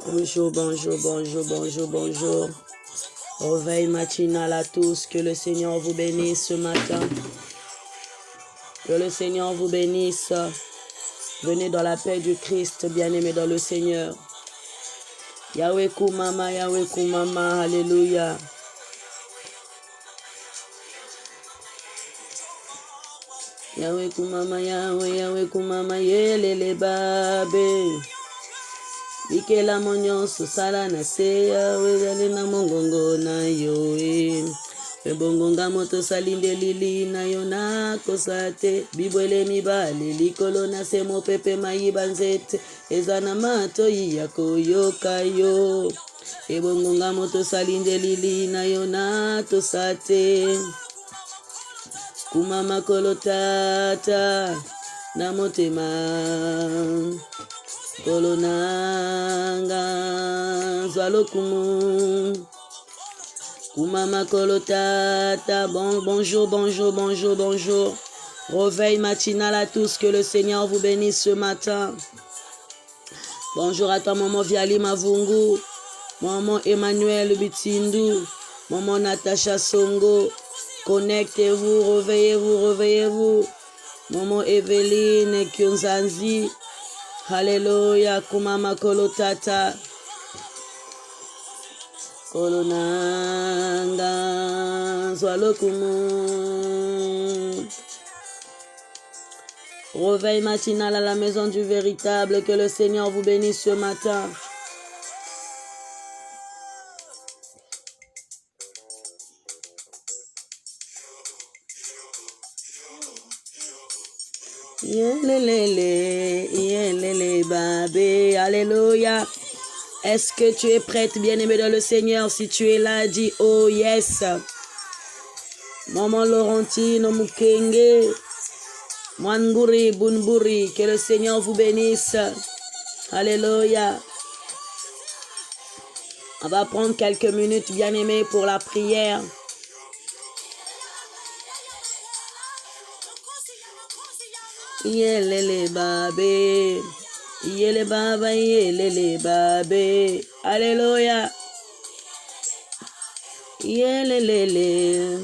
Bonjour, bonjour, bonjour, bonjour, bonjour. Réveil matinal à tous, que le Seigneur vous bénisse ce matin. Que le Seigneur vous bénisse. Venez dans la paix du Christ, bien-aimés dans le Seigneur. Yahweh Kumama, alléluia. Yahweh Kumama, Yahweh Kumama, yelele babe. Ikela monyon sala na se Yahweh na mongongo na yo Ebongonga moto salinde lili na yo na kosate bibwele mibale likolo na se mo pepe mayiba nzete ezana mato yako yoka yo Ebongonga moto salinde lili na yo na tosate kumama kolotata na motema kolonanga zwalokumu kumama kolotata. Bonjour, bonjour, bonjour, bonjour. Réveil matinal à tous, que le Seigneur vous bénisse ce matin. Bonjour à toi, maman Viali Mavungu, maman Emmanuel Bitindu, maman Natacha Songo. Connectez-vous, réveillez-vous, réveillez-vous. Maman Evelyne Kyonzanzi. Alléluia, kumama kolotata. Kolonanga zwalokumu. Réveil matinal à la maison du véritable, que le Seigneur vous bénisse ce matin. Yelele babé, alléluia. Est-ce que tu es prête, bien-aimée dans le Seigneur? Si tu es là, dis oh yes. Maman Laurentine Mukenge, Mwanguri Bunburi, que le Seigneur vous bénisse. Alléluia. On va prendre quelques minutes, bien-aimés, pour la prière. Yelele babé. Yele baba, yelele babe, alléluia. Yelelele.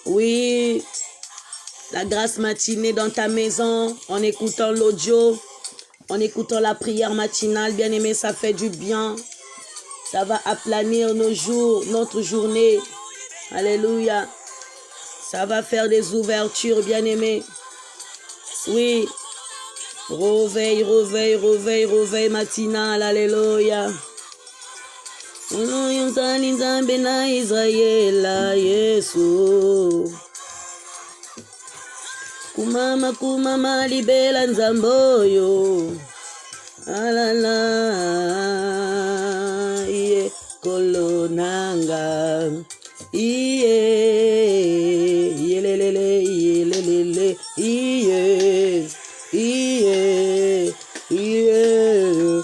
Oui, la grâce matinée dans ta maison, en écoutant l'audio, en écoutant la prière matinale, bien aimé, ça fait du bien. Ça va aplanir nos jours, notre journée. Alléluia. Ça va faire des ouvertures, bien aimé. Oui, réveil, réveil, réveil, réveil matinal, alléluia. Nzambe na Israela, Yesu. Kumama, libela nzamboyo. Alala, iye, kolonanga. Iye, yelelele, yelelele, iye, iye, iye.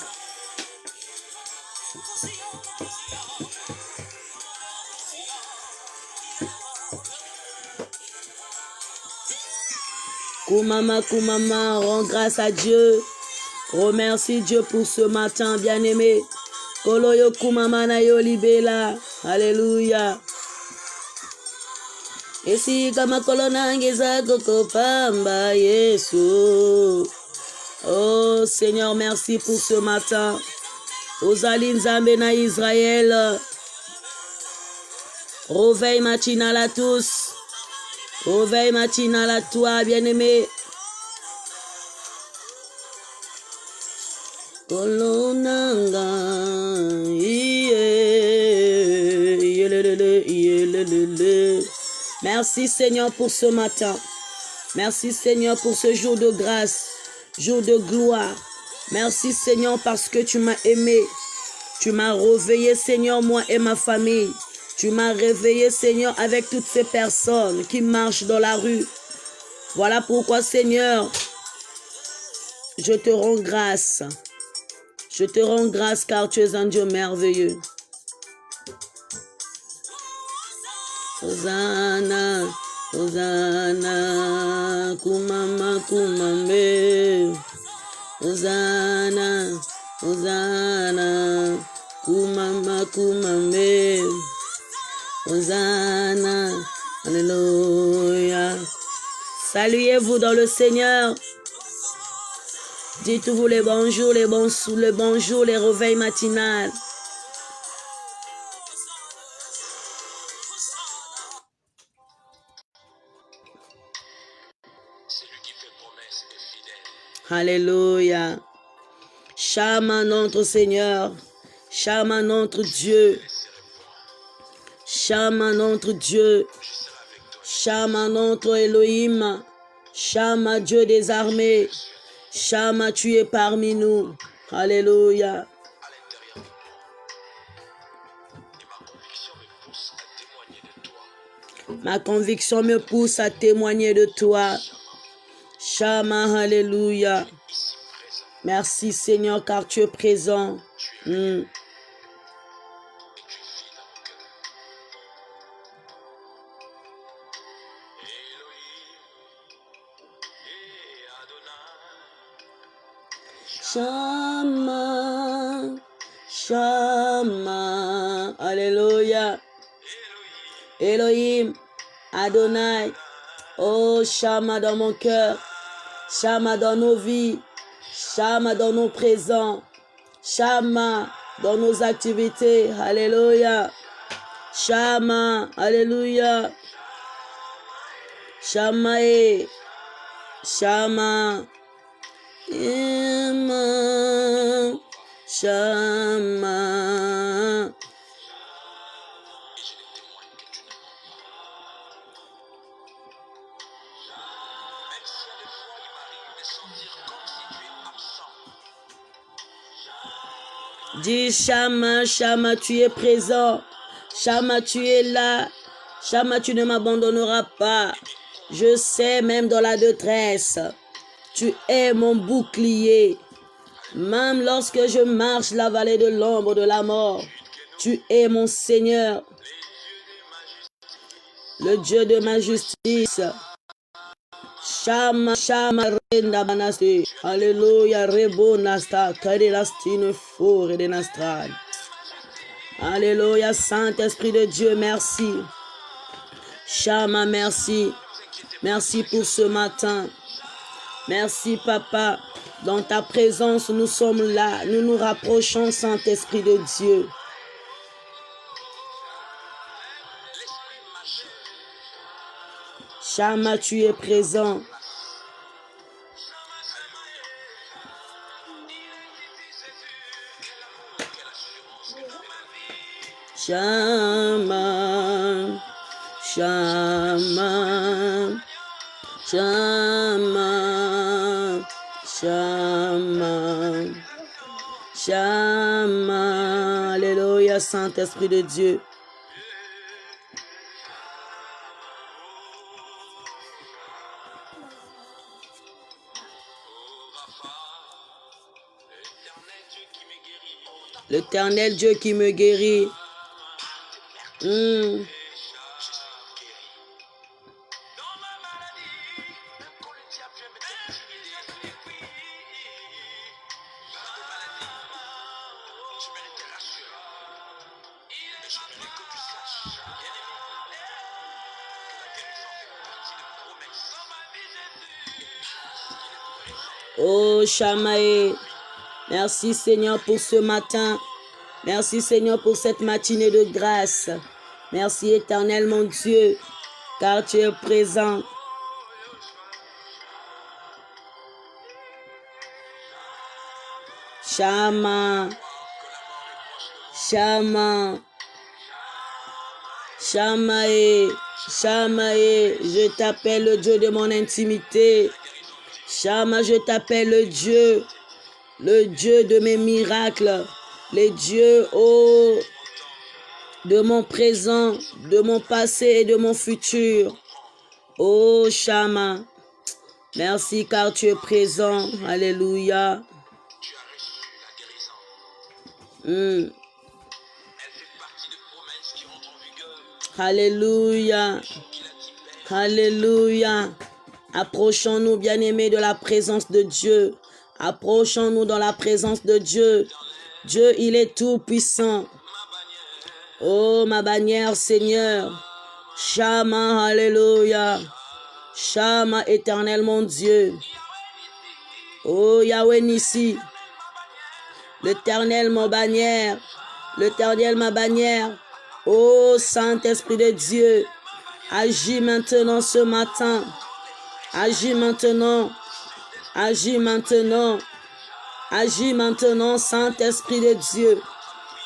Kumama, rends grâce à Dieu. Remercie Dieu pour ce matin, bien-aimé. Koloyo kumama na yo libela. Alléluia. Esi kama kolona ngeza koko pamba Yesu. Oh Seigneur, merci pour ce matin. Ozali Nzambe na Israël. Réveil matinal à tous. Réveil matinal à toi, bien-aimé. Kolonanga. Merci Seigneur pour ce matin. Merci Seigneur pour ce jour de grâce, jour de gloire. Merci Seigneur parce que tu m'as aimé. Tu m'as réveillé Seigneur, moi et ma famille. Tu m'as réveillé Seigneur avec toutes ces personnes qui marchent dans la rue. Voilà pourquoi Seigneur, je te rends grâce. Je te rends grâce car tu es un Dieu merveilleux. Hosanna, Hosanna, kumama, kumambe. Hosanna, Hosanna, Kumama, Kumame, Hosanna, Alléluia. Saluez-vous dans le Seigneur. Dites-vous les bonjours, les bonjours, les réveils matinales. Alléluia. Chama notre Seigneur. Chama notre Dieu. Chama notre Dieu. Chama notre Elohim. Chama Dieu des armées. Chama, tu es parmi nous. Alléluia. Ma conviction me pousse à témoigner de toi. Chama, alléluia. Merci Seigneur car tu es présent. Chama, Chama, alléluia. Elohim, Adonai, oh Chama dans mon cœur, Chama dans nos vies, Chama dans nos présents, Chama dans nos activités, alléluia. Chama, alléluia. Chama, Chama, Chama. Dis Chama, Chama, tu es présent. Chama, tu es là. Chama, tu ne m'abandonneras pas. Je sais même dans la détresse. Tu es mon bouclier. Même lorsque je marche la vallée de l'ombre de la mort, tu es mon Seigneur. Le Dieu de ma justice. Chama, Chama, Renda Banasti. Alléluia, Rebo Nasta, Kadelastine Fore de Nastrad. Alléluia, Saint-Esprit de Dieu, merci. Chama, merci. Merci pour ce matin. Merci, Papa. Dans ta présence, nous sommes là. Nous nous rapprochons, Saint-Esprit de Dieu. Chama, tu es présent. Chama, Chama, Chama, Chama, Chama. Alléluia, Saint-Esprit de Dieu. L'Éternel Dieu qui me guérit. Oh, Chamaé, merci Seigneur pour ce matin. Merci Seigneur pour cette matinée de grâce. Merci Éternel mon Dieu, car tu es présent. Chama, Chama, Chamaé, Chamaé, je t'appelle le Dieu de mon intimité. Chama, je t'appelle le Dieu de mes miracles, le Dieu, oh, de mon présent, de mon passé et de mon futur. Oh, Chama, merci car tu es présent. Alléluia. Alléluia. Alléluia. Approchons-nous, bien-aimés, de la présence de Dieu. Approchons-nous dans la présence de Dieu. Dieu, il est tout puissant. Oh, ma bannière, Seigneur. Shama, alléluia. Shama, éternel, mon Dieu. Oh, Yahweh Nissi. L'éternel, ma bannière. L'éternel, ma bannière. Oh, Saint-Esprit de Dieu. Agis maintenant ce matin. Agis maintenant. Agis maintenant. Agis maintenant, Saint-Esprit de Dieu.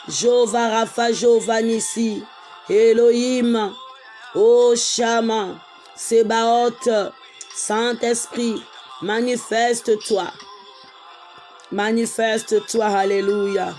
Jéhovah Rapha, Jéhovah Nissi. Elohim. Oh Shama. Sébaoth. Saint-Esprit. Manifeste-toi. Manifeste-toi. Alléluia.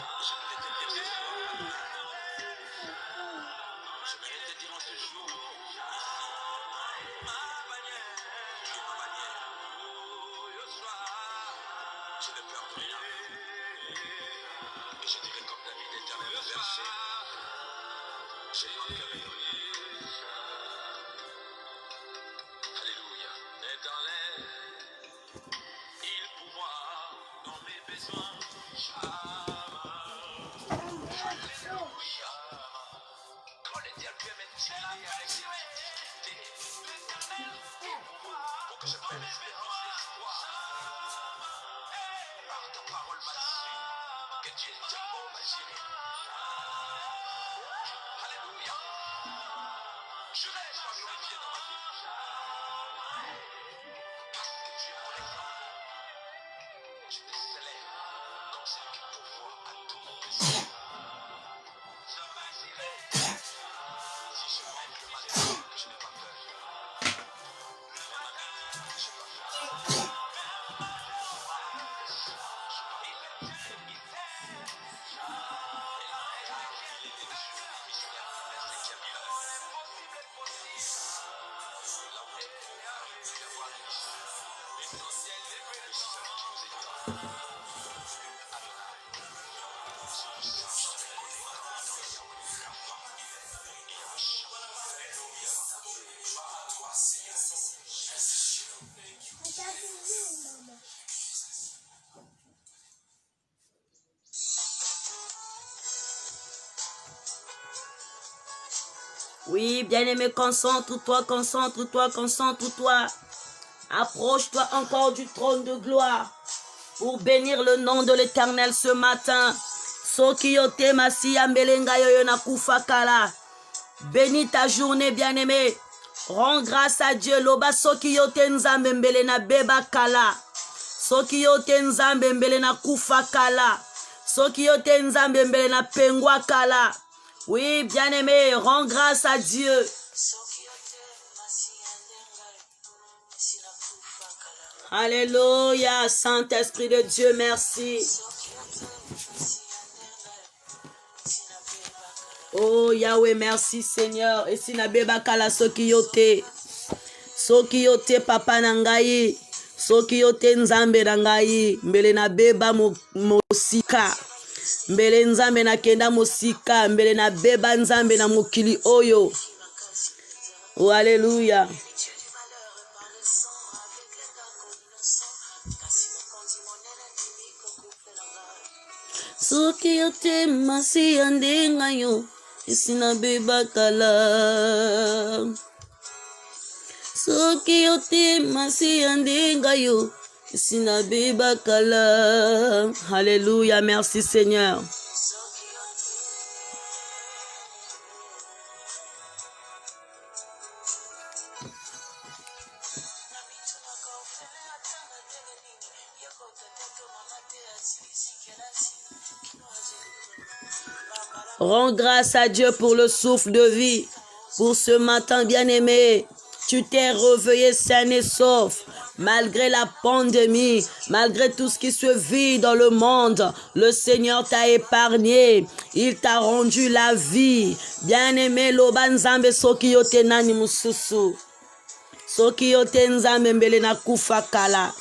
Oui, bien-aimé, concentre-toi, concentre-toi, concentre-toi. Approche-toi encore du trône de gloire pour bénir le nom de l'Éternel ce matin. Sokiyote Masiya Mbelenga Yoyo na Kufakala. Bénis ta journée, bien-aimé. Rends grâce à Dieu. Loba Sokiyote Nzambe Mbele na Beba Kala. Sokiyote Nzambe Mbele na Kufakala. Sokiyote Nzambe Mbele na Pengwa Kala. Oui, bien-aimé, rends grâce à Dieu. Alléluia, Saint-Esprit de Dieu, merci. Oh Yahweh, merci Seigneur. Et si na beba kala sokiyote. Sokiyote papa nangai. Sokiyote nzambe nangai. Mbele na beba mosika. Mbele nzambe na kenda mosika. Mbele na beba nzambe na mokili oyo. Oh alléluia. Sokiyote masi andenga yo. Isina beba kala. Sokiyote masi andenga yo. Isina beba kala. Alléluia, merci Seigneur. Rends grâce à Dieu pour le souffle de vie, pour ce matin bien-aimé. Tu t'es réveillé sain et sauf, malgré la pandémie, malgré tout ce qui se vit dans le monde. Le Seigneur t'a épargné, il t'a rendu la vie. Bien-aimé, loba nzambe soki yote nani mususu. Soki yote nzambe mbele na kufa kala.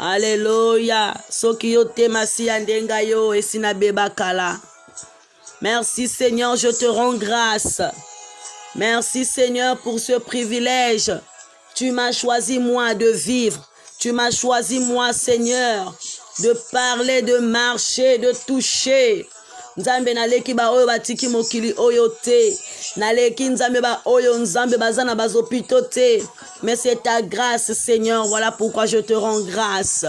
Alléluia. Soki yote masi andenga yo esina beba kala. Merci Seigneur, je te rends grâce. Merci Seigneur pour ce privilège. Tu m'as choisi moi de vivre. Tu m'as choisi moi Seigneur. de parler, de marcher, de toucher. Nzambe naleki ba oyo batiki mokili oyo te. Naleki nzambe ba oyo nzambe bazana bazopito te. Mais c'est ta grâce, Seigneur. Voilà pourquoi je te rends grâce.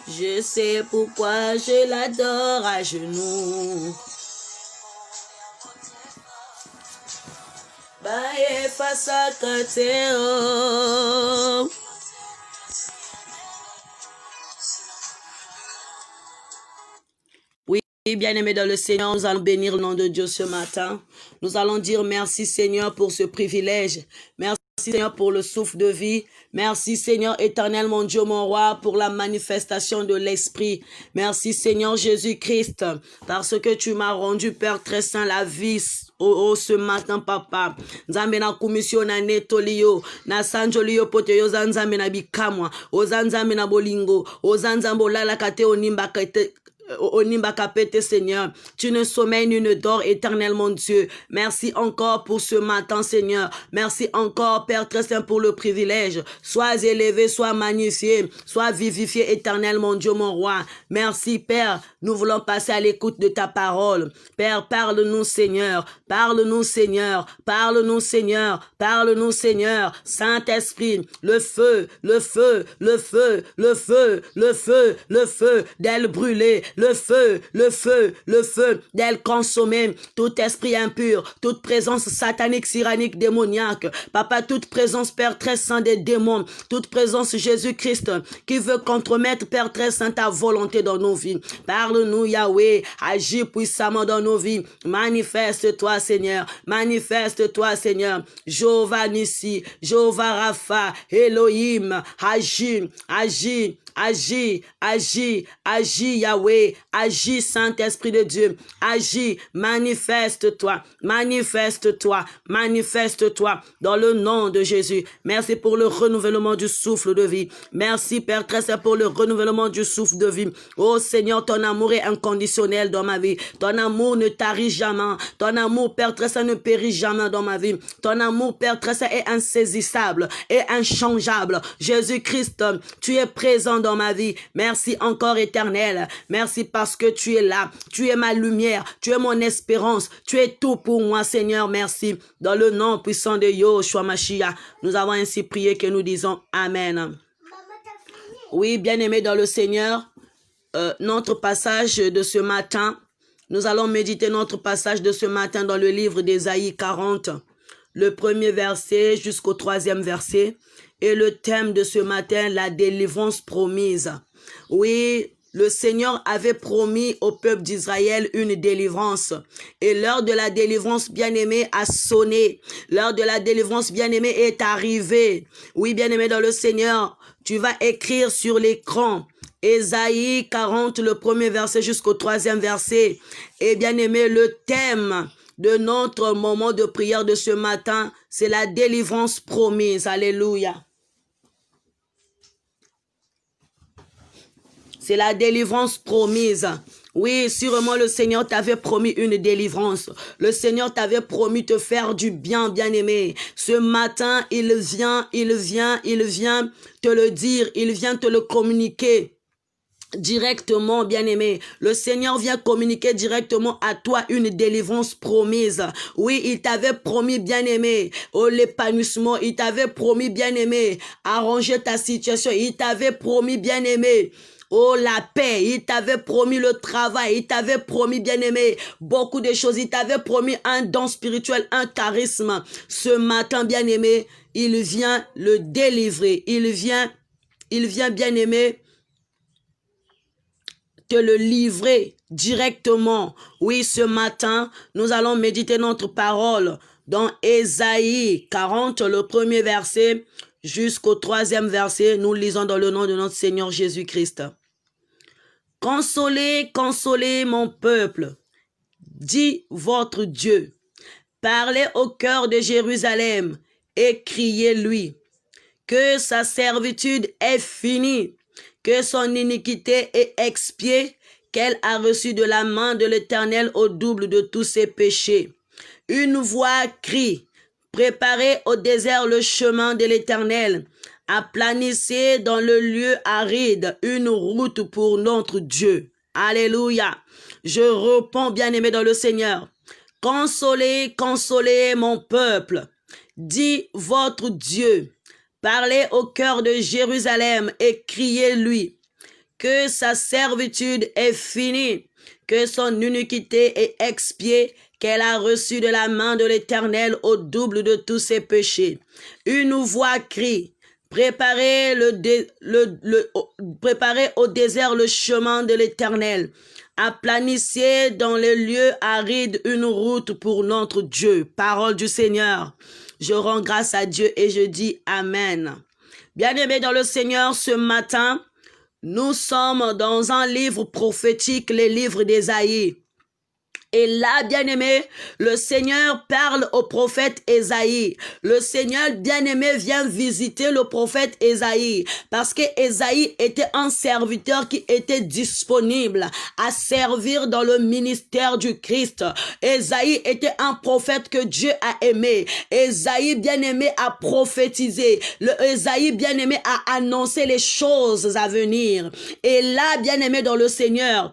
Je sais pourquoi je l'adore à genoux. Baye face à Kateo. Oui, bien-aimés dans le Seigneur, nous allons bénir le nom de Dieu ce matin. Nous allons dire merci Seigneur pour ce privilège. Merci Seigneur pour le souffle de vie. Merci Seigneur éternel mon Dieu mon roi pour la manifestation de l'Esprit. Merci Seigneur Jésus-Christ parce que tu m'as rendu Père très saint la vie ce matin papa. Nzambe na commission na netolio na sanjolio poteyo zanzambe na bikamwa ozanzambe na bolingo ozanzambo lala kate onimba kate Seigneur, tu ne sommeilles ni ne dors éternellement Dieu. Merci encore pour ce matin Seigneur. Merci encore Père très saint pour le privilège. Sois élevé, sois magnifié, sois vivifié éternellement Dieu mon roi. Merci Père, nous voulons passer à l'écoute de ta parole. Père, parle-nous Seigneur, parle-nous Seigneur, parle-nous Seigneur, parle-nous Seigneur. Saint-Esprit, le feu, le feu, le feu, le feu, le feu, le feu d'elle brûlée. Le feu, le feu, le feu d'elle consommer tout esprit impur, toute présence satanique, tyrannique, démoniaque. Papa, toute présence, Père très saint des démons, toute présence Jésus-Christ qui veut compromettre, Père très saint, ta volonté dans nos vies. Parle-nous, Yahweh, agis puissamment dans nos vies. Manifeste-toi, Seigneur, manifeste-toi, Seigneur. Jéhovah Nissi, Jéhovah Rapha, Elohim, agis, agis. Agis, agis, agis Yahweh, agis Saint-Esprit de Dieu, agis, manifeste-toi, manifeste-toi, manifeste-toi dans le nom de Jésus. Merci pour le renouvellement du souffle de vie. Merci Père très saint pour le renouvellement du souffle de vie. Oh Seigneur, ton amour est inconditionnel dans ma vie. Ton amour ne tarit jamais. Ton amour Père très saint ne périt jamais dans ma vie. Ton amour Père très saint est insaisissable et inchangeable. Jésus-Christ, tu es présent dans ma vie. Merci encore éternel. Merci parce que tu es là. Tu es ma lumière. Tu es mon espérance. Tu es tout pour moi, Seigneur. Merci. Dans le nom puissant de Yoshua Mashiach, nous avons ainsi prié que nous disons Amen. Oui, bien-aimés dans le Seigneur, notre passage de ce matin, nous allons méditer notre passage de ce matin dans le livre d'Ésaïe 40, le premier verset jusqu'au 3e verset. Et le thème de ce matin, la délivrance promise. Oui, le Seigneur avait promis au peuple d'Israël une délivrance. Et l'heure de la délivrance, bien-aimée, a sonné. L'heure de la délivrance, bien-aimée, est arrivée. Oui, bien-aimé dans le Seigneur, tu vas écrire sur l'écran Ésaïe 40, le premier verset jusqu'au 3e verset. Et bien-aimé, le thème de notre moment de prière de ce matin, c'est la délivrance promise. Alléluia. C'est la délivrance promise. Oui, sûrement le Seigneur t'avait promis une délivrance. Le Seigneur t'avait promis te faire du bien, bien-aimé. Ce matin, il vient te le dire, il vient te le communiquer. Directement, bien-aimé. Le Seigneur vient communiquer directement à toi une délivrance promise. Oui, il t'avait promis, bien-aimé, l'épanouissement. Il t'avait promis, bien-aimé, arranger ta situation. Il t'avait promis, bien-aimé, oh, la paix. Il t'avait promis le travail. Il t'avait promis, bien-aimé, beaucoup de choses. Il t'avait promis un don spirituel, un charisme. Ce matin, bien-aimé, il vient le délivrer. Il vient, bien-aimé, te le livrer directement. Oui, ce matin, nous allons méditer notre parole Dans Ésaïe 40, le premier verset jusqu'au 3e verset, nous lisons dans le nom de notre Seigneur Jésus-Christ. Consolez, consolez mon peuple, dit votre Dieu. Parlez au cœur de Jérusalem et criez-lui que sa servitude est finie, que son iniquité est expiée, qu'elle a reçu de la main de l'Éternel au double de tous ses péchés. Une voix crie, préparez au désert le chemin de l'Éternel, aplanissez dans le lieu aride une route pour notre Dieu. Alléluia. Je réponds, bien-aimé dans le Seigneur. Consolez, consolez mon peuple, dit votre Dieu. Parlez au cœur de Jérusalem et criez-lui que sa servitude est finie, que son iniquité est expiée, qu'elle a reçu de la main de l'Éternel au double de tous ses péchés. Une voix crie, préparez au désert le chemin de l'Éternel. Aplanissez dans les lieux arides une route pour notre Dieu. Parole du Seigneur. Je rends grâce à Dieu et je dis Amen. Bien-aimés dans le Seigneur, ce matin, nous sommes dans un livre prophétique, le livre d'Ésaïe. Et là, bien-aimé, le Seigneur parle au prophète Ésaïe. Le Seigneur, bien-aimé, vient visiter le prophète Ésaïe. Parce que Ésaïe était un serviteur qui était disponible à servir dans le ministère du Christ. Ésaïe était un prophète que Dieu a aimé. Ésaïe, bien-aimé, a prophétisé. Ésaïe, bien-aimé, a annoncé les choses à venir. Et là, bien-aimé dans le Seigneur,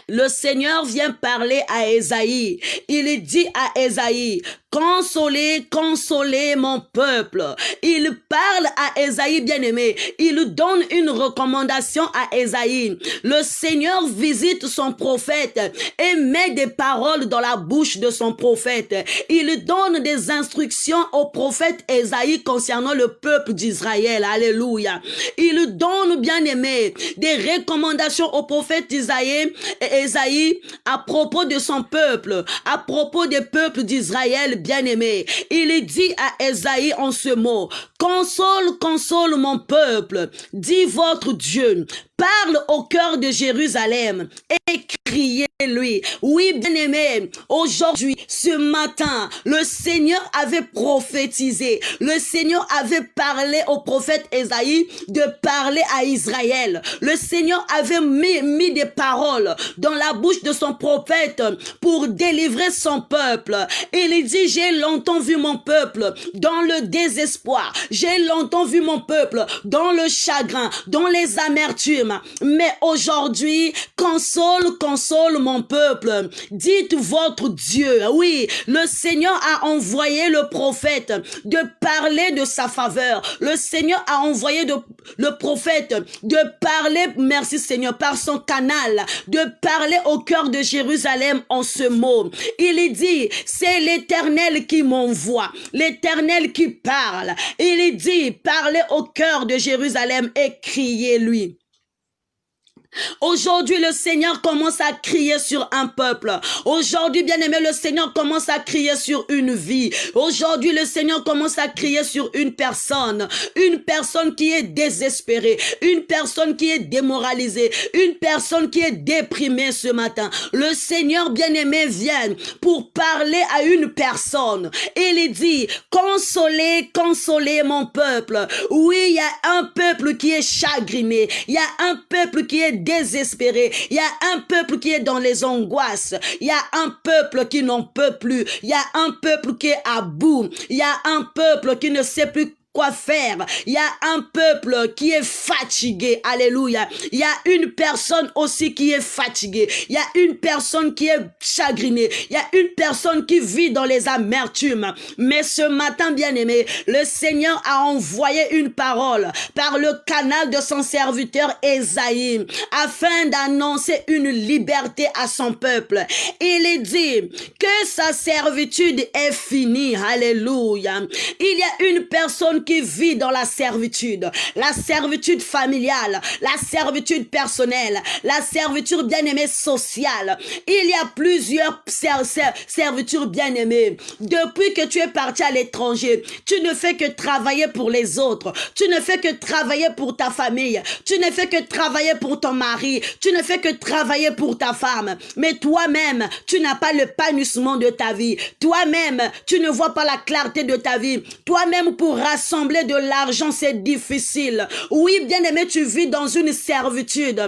le Seigneur vient parler à Ésaïe. Il dit à Ésaïe, consolez, consolez mon peuple. Il parle à Ésaïe bien-aimé. Il donne une recommandation à Ésaïe. Le Seigneur visite son prophète et met des paroles dans la bouche de son prophète. Il donne des instructions au prophète Ésaïe concernant le peuple d'Israël. Alléluia. Il donne bien-aimé des recommandations au prophète Ésaïe à propos de son peuple, à propos des peuples d'Israël bien-aimé. Il dit à Ésaïe en ce mot, console, console mon peuple, dit votre Dieu, parle au cœur de Jérusalem et criez-lui. Oui, bien-aimé, aujourd'hui, ce matin, le Seigneur avait prophétisé. Le Seigneur avait parlé au prophète Ésaïe de parler à Israël. Le Seigneur avait mis des paroles dans la bouche de son prophète pour délivrer son peuple. Il dit, j'ai longtemps vu mon peuple dans le désespoir. J'ai longtemps vu mon peuple dans le chagrin, dans les amertumes. Mais aujourd'hui, console, console mon peuple. Dites votre Dieu. Oui, le Seigneur a envoyé le prophète de parler de sa faveur. Le Seigneur a envoyé le prophète de parler, merci Seigneur, par son canal, de parler au cœur de Jérusalem en ce mot. Il dit, c'est l'Éternel qui m'envoie, l'Éternel qui parle. Il dit, parlez au cœur de Jérusalem et criez-lui. Aujourd'hui, le Seigneur commence à crier sur un peuple. Aujourd'hui, bien-aimé, le Seigneur commence à crier sur une vie. Aujourd'hui, le Seigneur commence à crier sur une personne qui est désespérée, une personne qui est démoralisée, une personne qui est déprimée ce matin. Le Seigneur, bien-aimé, vient pour parler à une personne. Il dit, consolez, consolez mon peuple. Oui, il y a un peuple qui est chagriné. Il y a un peuple qui est désespéré. Il y a un peuple qui est dans les angoisses. Il y a un peuple qui n'en peut plus. Il y a un peuple qui est à bout. Il y a un peuple qui ne sait plus quoi faire. Il y a un peuple qui est fatigué. Alléluia. Il y a une personne aussi qui est fatiguée. Il y a une personne qui est chagrinée. Il y a une personne qui vit dans les amertumes. Mais ce matin, bien-aimé, le Seigneur a envoyé une parole par le canal de son serviteur Ésaïe afin d'annoncer une liberté à son peuple. Il dit que sa servitude est finie. Alléluia. Il y a une personne qui vit dans la servitude familiale, la servitude personnelle, la servitude bien-aimée sociale. Il y a plusieurs servitudes bien-aimées. Depuis que tu es parti à l'étranger, tu ne fais que travailler pour les autres. Tu ne fais que travailler pour ta famille. Tu ne fais que travailler pour ton mari. Tu ne fais que travailler pour ta femme. Mais toi-même, tu n'as pas l'épanouissement de ta vie. Toi-même, tu ne vois pas la clarté de ta vie. Toi-même, pour rassembler de l'argent, c'est difficile. Oui, bien-aimé, tu vis dans une servitude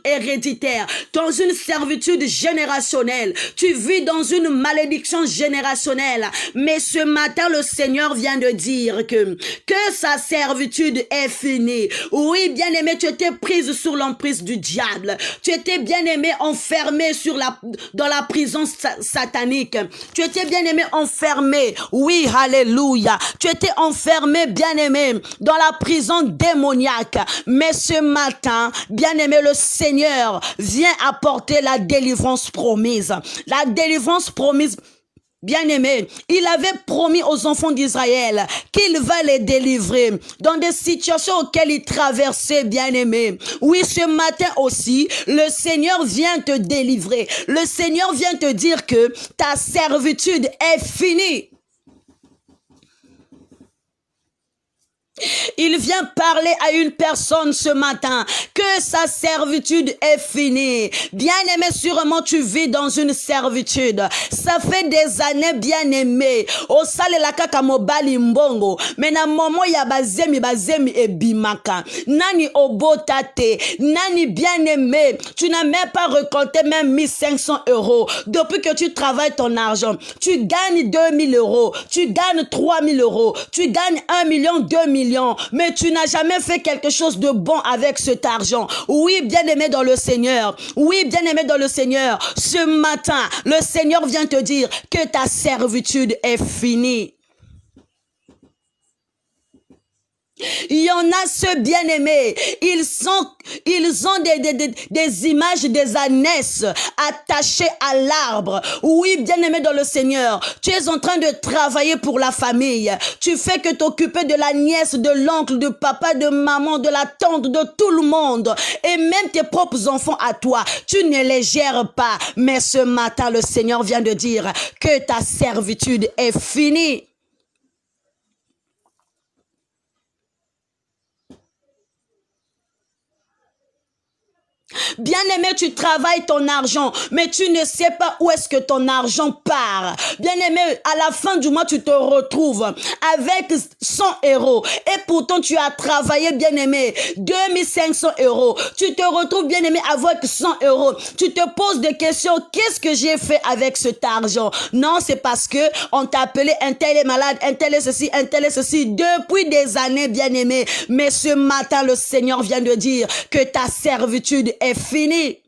héréditaire, dans une servitude générationnelle. Tu vis dans une malédiction générationnelle. Mais ce matin, le Seigneur vient de dire que sa servitude est finie. Oui, bien-aimé, tu étais prise sur l'emprise du diable. Tu étais, bien-aimé, enfermé dans la prison satanique. Tu étais, bien-aimé, enfermé. Oui, alléluia. Tu étais enfermé, bien-aimé, dans la prison démoniaque. Mais ce matin, bien-aimé, le Seigneur vient apporter la délivrance promise. La délivrance promise. Bien-aimé, il avait promis aux enfants d'Israël qu'il va les délivrer dans des situations auxquelles ils traversaient, bien-aimé. Oui, ce matin aussi, le Seigneur vient te délivrer. Le Seigneur vient te dire que ta servitude est finie. Il vient parler à une personne ce matin que sa servitude est finie. Bien-aimé, sûrement tu vis dans une servitude. Ça fait des années, bien-aimé. Au sale la kaka mobali mbongo. Mais na momo ya bazemi e bimaka. Nani obotate. Nani bien-aimé. Tu n'as même pas récolté même 1500 euros. Depuis que tu travailles ton argent, tu gagnes 2000 euros. Tu gagnes 3000 euros. Tu gagnes 1 million, 2 millions. Mais tu n'as jamais fait quelque chose de bon avec cet argent. Oui, bien-aimé dans le Seigneur. Oui, bien-aimé dans le Seigneur. Ce matin, le Seigneur vient te dire que ta servitude est finie. Il y en a ceux bien-aimés, ils ont des images des ânesses attachées à l'arbre. Oui, bien-aimé dans le Seigneur, tu es en train de travailler pour la famille. Tu fais que t'occuper de la nièce, de l'oncle, de papa, de maman, de la tante, de tout le monde. Et même tes propres enfants à toi, tu ne les gères pas. Mais ce matin, le Seigneur vient de dire que ta servitude est finie. Bien-aimé, tu travailles ton argent, mais tu ne sais pas où est-ce que ton argent part. Bien-aimé, à la fin du mois, tu te retrouves avec 100 euros. Et pourtant, tu as travaillé, bien-aimé, 2500 euros. Tu te retrouves, bien-aimé, avec 100 euros. Tu te poses des questions. Qu'est-ce que j'ai fait avec cet argent? Non, c'est parce que on t'a appelé un tel est malade, un tel est ceci, un tel est ceci, depuis des années, bien-aimé. Mais ce matin, le Seigneur vient de dire que ta servitude est finie.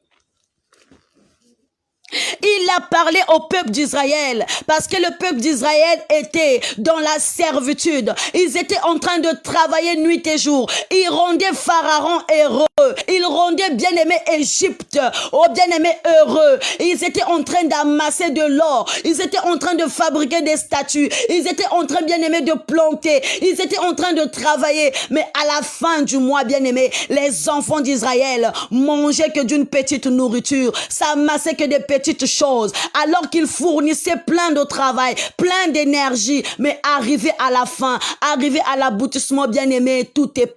Il a parlé au peuple d'Israël parce que le peuple d'Israël était dans la servitude. Ils étaient en train de travailler nuit et jour. Ils rendaient Pharaon heureux. Ils rendaient bien-aimé Égypte au bien-aimé heureux. Ils étaient en train d'amasser de l'or. Ils étaient en train de fabriquer des statues. Ils étaient en train, bien-aimé, de planter. Ils étaient en train de travailler. Mais à la fin du mois, bien-aimé, les enfants d'Israël mangeaient que d'une petite nourriture. Ça amassait que des petites choses, alors qu'ils fournissaient plein de travail, plein d'énergie, mais arrivé à la fin, arrivé à l'aboutissement, bien-aimé, tout est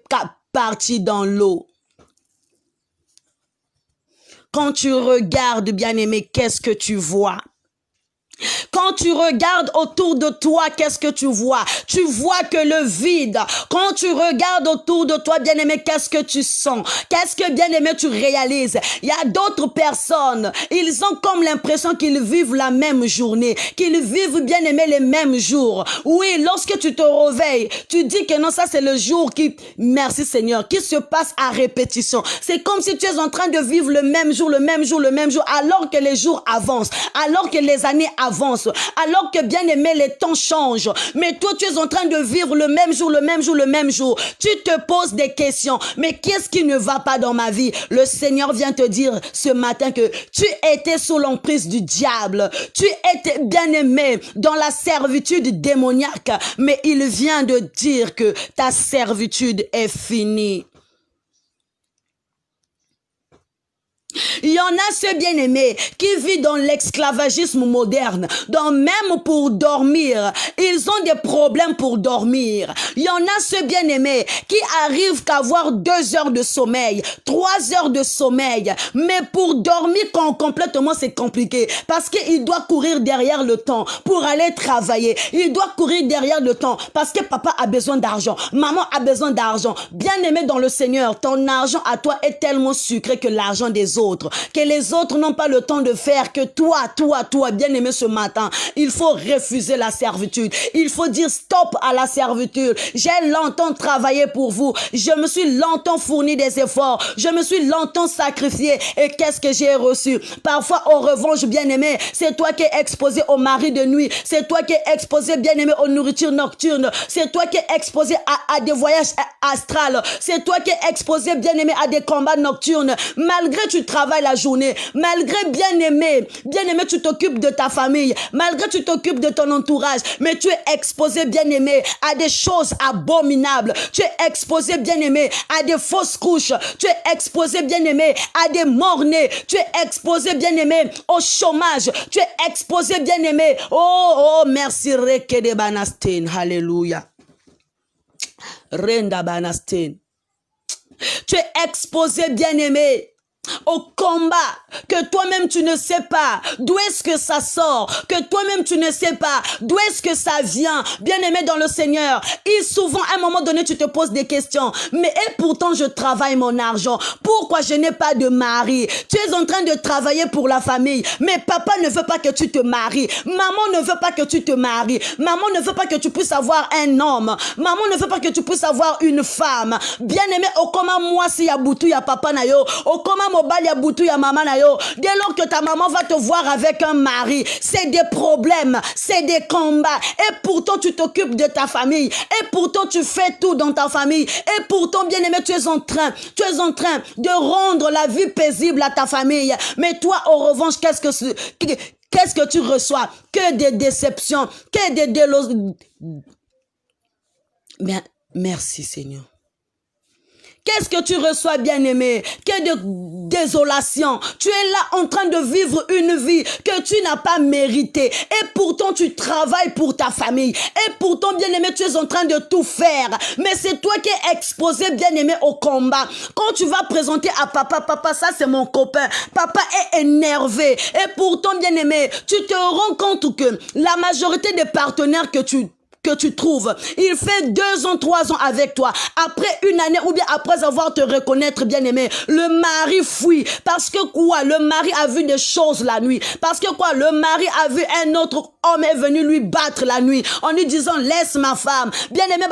parti dans l'eau. Quand tu regardes, bien-aimé, qu'est-ce que tu vois? Quand tu regardes autour de toi, qu'est-ce que tu vois? Tu vois que le vide. Quand tu regardes autour de toi, bien-aimé, qu'est-ce que tu sens? Qu'est-ce que, bien-aimé, tu réalises? Il y a d'autres personnes, ils ont comme l'impression qu'ils vivent la même journée, qu'ils vivent, bien-aimé, les mêmes jours. Oui, lorsque tu te réveilles, tu dis que non, ça c'est le jour qui, merci Seigneur, qui se passe à répétition. C'est comme si tu es en train de vivre le même jour, alors que les jours avancent, alors que les années avancent. avance, alors que bien aimé, les temps changent. Mais toi, tu es en train de vivre le même jour, le même jour, le même jour. Tu te poses des questions. Mais qu'est-ce qui ne va pas dans ma vie? Le Seigneur vient te dire ce matin que tu étais sous l'emprise du diable. Tu étais bien aimé dans la servitude démoniaque. Mais il vient de dire que ta servitude est finie. Il y en a ceux bien-aimés qui vivent dans l'esclavagisme moderne, donc même pour dormir, ils ont des problèmes pour dormir. Il y en a ceux bien-aimés qui arrivent qu'à avoir 2 heures de sommeil, 3 heures de sommeil, mais pour dormir complètement c'est compliqué parce qu'il doit courir derrière le temps pour aller travailler. Il doit courir derrière le temps parce que papa a besoin d'argent, maman a besoin d'argent. Bien-aimé dans le Seigneur, ton argent à toi est tellement sucré que l'argent des autres, que les autres n'ont pas le temps de faire, que toi, bien-aimé ce matin, il faut refuser la servitude. Il faut dire stop à la servitude. J'ai longtemps travaillé pour vous. Je me suis longtemps fourni des efforts. Je me suis longtemps sacrifié. Et qu'est-ce que j'ai reçu? Parfois, en revanche, bien-aimé, c'est toi qui es exposé au mari de nuit. C'est toi qui es exposé, bien-aimé, aux nourritures nocturnes. C'est toi qui es exposé à des voyages astrales. C'est toi qui es exposé, bien-aimé, à des combats nocturnes. Malgré tu travailles la journée, malgré bien-aimé, tu t'occupes de ta famille, malgré tu t'occupes de ton entourage, mais tu es exposé, bien-aimé, à des choses abominables. Tu es exposé, bien-aimé, à des fausses couches. Tu es exposé, bien-aimé, à des morts-nés. Tu es exposé, bien-aimé, au chômage. Tu es exposé, bien-aimé. Oh, merci, Rekede Banastin. Alléluia. Renda Banastin. Tu es exposé, bien-aimé, au combat que toi-même tu ne sais pas d'où est-ce que ça sort, que toi-même tu ne sais pas d'où est-ce que ça vient. Bien-aimé dans le Seigneur, et souvent à un moment donné tu te poses des questions, mais et pourtant je travaille mon argent, pourquoi je n'ai pas de mari? Tu es en train de travailler pour la famille, mais papa ne veut pas que tu te maries, maman ne veut pas que tu te maries, maman ne veut pas que tu puisses avoir un homme, maman ne veut pas que tu puisses avoir une femme. Bien-aimé, au comment moi si ya boutou ya papa na yo, au comment mobile ya boutou ya maman na yo, dès lors que ta maman va te voir avec un mari, c'est des problèmes, c'est des combats, et pourtant tu t'occupes de ta famille, et pourtant tu fais tout dans ta famille, et pourtant bien-aimé tu es en train de rendre la vie paisible à ta famille, mais toi en revanche qu'est-ce que tu reçois? Que des déceptions, que des délos. Bien, merci Seigneur. Qu'est-ce que tu reçois, bien-aimé? Que de désolation. Tu es là en train de vivre une vie que tu n'as pas méritée. Et pourtant, tu travailles pour ta famille. Et pourtant, bien-aimé, tu es en train de tout faire. Mais c'est toi qui es exposé, bien-aimé, au combat. Quand tu vas présenter à papa, ça c'est mon copain. Papa est énervé. Et pourtant, bien-aimé, tu te rends compte que la majorité des partenaires que tu trouves, il fait 2 ans, 3 ans avec toi. Après une année ou bien après avoir te reconnaître, bien-aimé, le mari fuit. Parce que quoi? Le mari a vu des choses la nuit. Parce que quoi? Le mari a vu un autre homme est venu lui battre la nuit en lui disant laisse ma femme. Bien-aimé,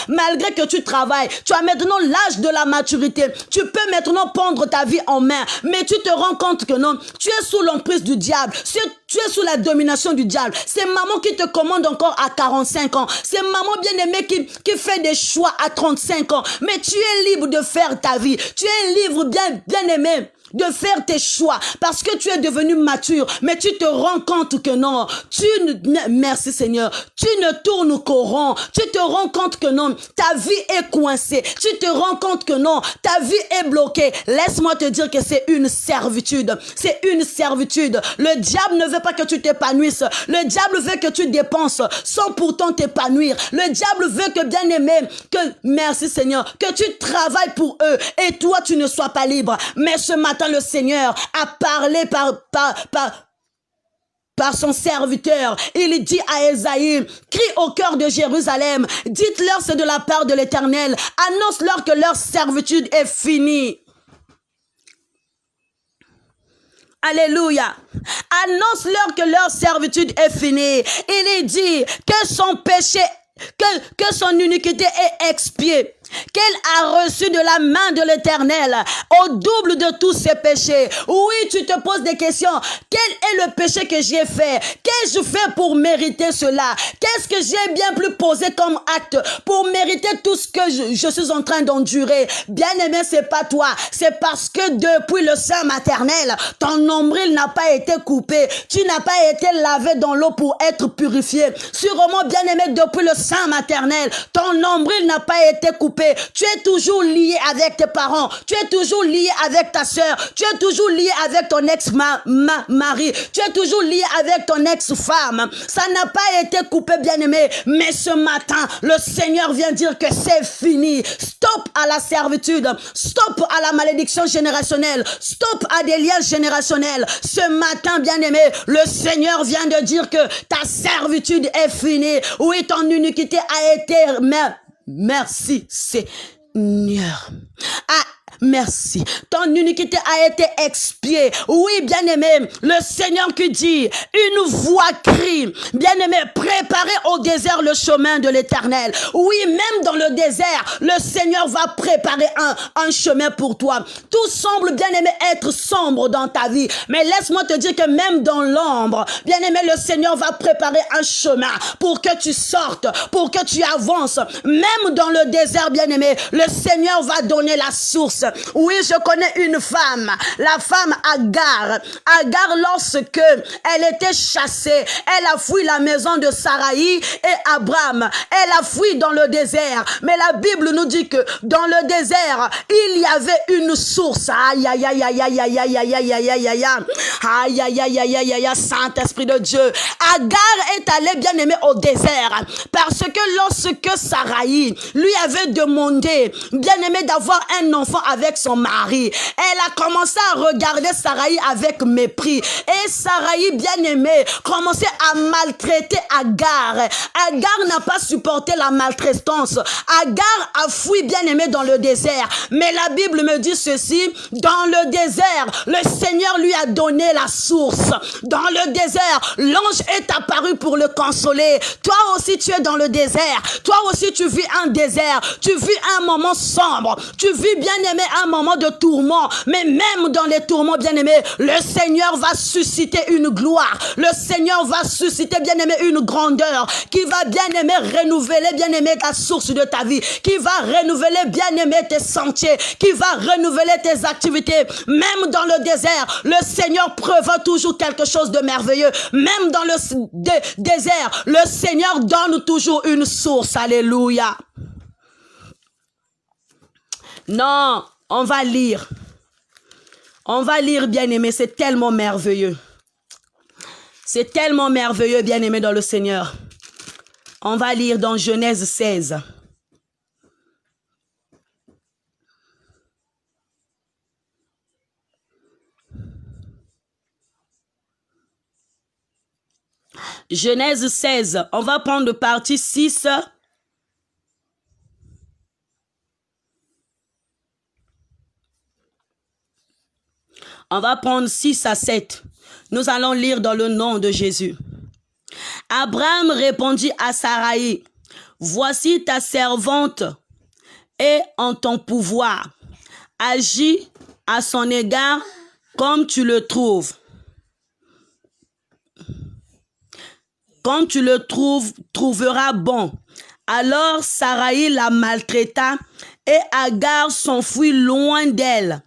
malgré que tu travailles, tu as maintenant l'âge de la maturité. Tu peux maintenant prendre ta vie en main. Mais tu te rends compte que non, tu es sous l'emprise du diable. Tu es sous la domination du diable. C'est maman qui te commande encore à 45 ans. C'est maman bien-aimée qui fait des choix à 35 ans. Mais tu es libre de faire ta vie. Tu es libre, bien-aimé, de faire tes choix parce que tu es devenu mature, mais tu te rends compte que non, merci Seigneur, tu ne tournes qu'au rond, tu te rends compte que non, ta vie est coincée, tu te rends compte que non, ta vie est bloquée. Laisse-moi te dire que c'est une servitude, le diable ne veut pas que tu t'épanouisses, le diable veut que tu dépenses sans pourtant t'épanouir, le diable veut que bien-aimé, merci Seigneur, que tu travailles pour eux et toi tu ne sois pas libre. Mais ce matin le Seigneur a parlé par son serviteur. Il dit à Ésaïe, crie au cœur de Jérusalem, dites-leur c'est de la part de l'Éternel, annonce-leur que leur servitude est finie. Alléluia. Annonce-leur que leur servitude est finie. Il dit que son péché, que son iniquité est expiée. qu'elle a reçu de la main de l'Éternel au double de tous ses péchés. Oui, tu te poses des questions. Quel est le péché que j'ai fait? Qu'ai-je fait pour mériter cela? Qu'est-ce que j'ai bien plus posé comme acte pour mériter tout ce que je suis en train d'endurer? Bien-aimé, c'est pas toi. C'est parce que depuis le sein maternel, ton nombril n'a pas été coupé. Tu n'as pas été lavé dans l'eau pour être purifié. Sûrement, bien-aimé, depuis le sein maternel, ton nombril n'a pas été coupé. Tu es toujours lié avec tes parents. Tu es toujours lié avec ta sœur. Tu es toujours lié avec ton ex-mari. Tu es toujours lié avec ton ex-femme. Ça n'a pas été coupé, bien-aimé. Mais ce matin, le Seigneur vient dire que c'est fini. Stop à la servitude. Stop à la malédiction générationnelle. Stop à des liens générationnels. Ce matin, bien-aimé, le Seigneur vient de dire que ta servitude est finie. Oui, ton iniquité a été... Merci, Seigneur. Merci. Ton iniquité a été expiée. Oui, bien-aimé, le Seigneur qui dit, une voix crie, bien-aimé, préparez au désert le chemin de l'Éternel. Oui, même dans le désert, le Seigneur va préparer un chemin pour toi. Tout semble, bien-aimé, être sombre dans ta vie. Mais laisse-moi te dire que même dans l'ombre, bien-aimé, le Seigneur va préparer un chemin pour que tu sortes, pour que tu avances. Même dans le désert, bien-aimé, le Seigneur va donner la source. Oui, je connais une femme, la femme Agar. Agar, lorsque elle était chassée, elle a fui la maison de Saraï et Abraham. Elle a fui dans le désert. Mais la Bible nous dit que dans le désert, il y avait une source. Aïe, aïe, aïe, aïe, aïe, aïe, aïe, aïe, aïe, aïe, aïe, aïe, aïe, aïe, aïe, aïe, aïe, aïe, Saint-Esprit de Dieu. Agar est allée, bien aimée, au désert parce que lorsque Saraï lui avait demandé, bien aimé, d'avoir un enfant avec son mari, elle a commencé à regarder Saraï avec mépris. Et Saraï, bien-aimé, commençait à maltraiter Agar. Agar n'a pas supporté la maltraitance. Agar a fui, bien-aimé, dans le désert. Mais la Bible me dit ceci, dans le désert, le Seigneur lui a donné la source. Dans le désert, l'ange est apparu pour le consoler. Toi aussi, tu es dans le désert. Toi aussi, tu vis un désert. Tu vis un moment sombre. Tu vis, bien-aimé, un moment de tourment. Mais même dans les tourments, bien-aimé, le Seigneur va susciter une gloire. Le Seigneur va susciter, bien-aimé, une grandeur qui va, bien-aimé, renouveler, bien-aimé, ta source de ta vie, qui va renouveler, bien-aimé, tes sentiers, qui va renouveler tes activités. Même dans le désert, le Seigneur prévoit toujours quelque chose de merveilleux. Même dans le désert, le Seigneur donne toujours une source. Alléluia. Non, on va lire. On va lire, bien-aimé, c'est tellement merveilleux. C'est tellement merveilleux, bien-aimé, dans le Seigneur. On va lire dans Genèse 16. Genèse 16, on va prendre le partie 6. On va prendre 6 à 7. Nous allons lire dans le nom de Jésus. Abraham répondit à Saraï, « Voici ta servante est en ton pouvoir. Agis à son égard comme tu le trouves. Comme tu le trouveras bon. » Alors Saraï la maltraita et Agar s'enfuit loin d'elle.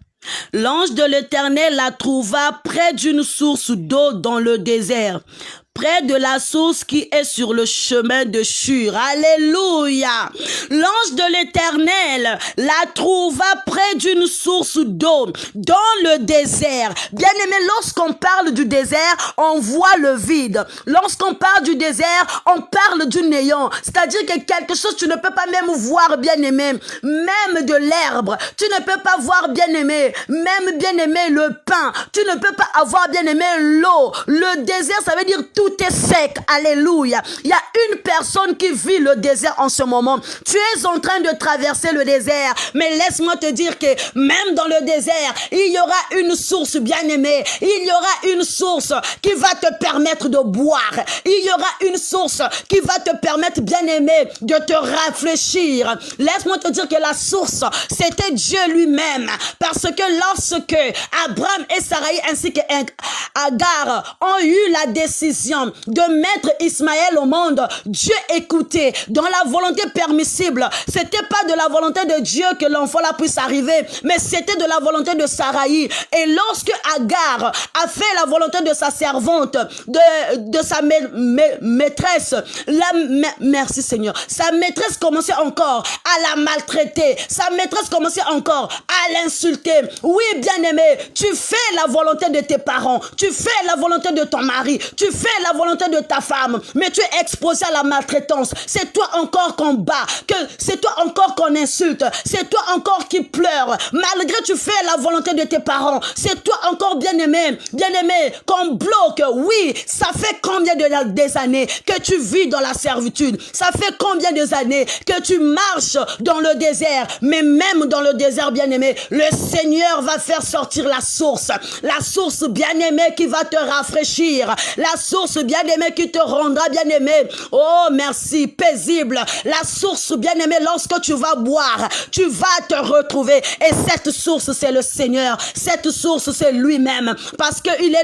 L'ange de l'Éternel la trouva près d'une source d'eau dans le désert, près de la source qui est sur le chemin de Shur. Alléluia. L'ange de l'Éternel la trouva près d'une source d'eau dans le désert. Bien-aimé, lorsqu'on parle du désert, on voit le vide. Lorsqu'on parle du désert, on parle du néant. C'est-à-dire que quelque chose, tu ne peux pas même voir, bien-aimé, même de l'herbe. Tu ne peux pas voir, bien-aimé, même, bien-aimé, le pain. Tu ne peux pas avoir, bien-aimé, l'eau. Le désert, ça veut dire tout est sec. Alléluia. Il y a une personne qui vit le désert en ce moment. Tu es en train de traverser le désert. Mais laisse-moi te dire que même dans le désert, il y aura une source bien-aimée. Il y aura une source qui va te permettre de boire. Il y aura une source qui va te permettre, bien-aimé, de te réfléchir. Laisse-moi te dire que la source, c'était Dieu lui-même. Parce que lorsque Abraham et Sarai ainsi que Agar ont eu la décision de mettre Ismaël au monde, Dieu écoutait. Dans la volonté permissible, c'était pas de la volonté de Dieu que l'enfant là puisse arriver, mais c'était de la volonté de Sarai. Et lorsque Agar a fait la volonté de sa servante, de sa maîtresse, merci Seigneur, sa maîtresse commençait encore à la maltraiter, sa maîtresse commençait encore à l'insulter. Oui, bien-aimé, tu fais la volonté de tes parents, tu fais la volonté de ton mari, tu fais la volonté de ta femme, mais tu es exposé à la maltraitance. C'est toi encore qu'on bat, c'est toi encore qu'on insulte, c'est toi encore qui pleure. Malgré tu fais la volonté de tes parents, c'est toi encore, bien-aimé, qu'on bloque. Oui, ça fait combien des années que tu vis dans la servitude? Ça fait combien des années que tu marches dans le désert? Mais même dans le désert, bien-aimé, le Seigneur va faire sortir la source, bien-aimé, qui va te rafraîchir, la source, bien-aimé, qui te rendra, bien-aimé, oh merci, paisible, la source, bien-aimé, lorsque tu vas boire, tu vas te retrouver. Et cette source, c'est le Seigneur, cette source, c'est lui-même, parce qu'il est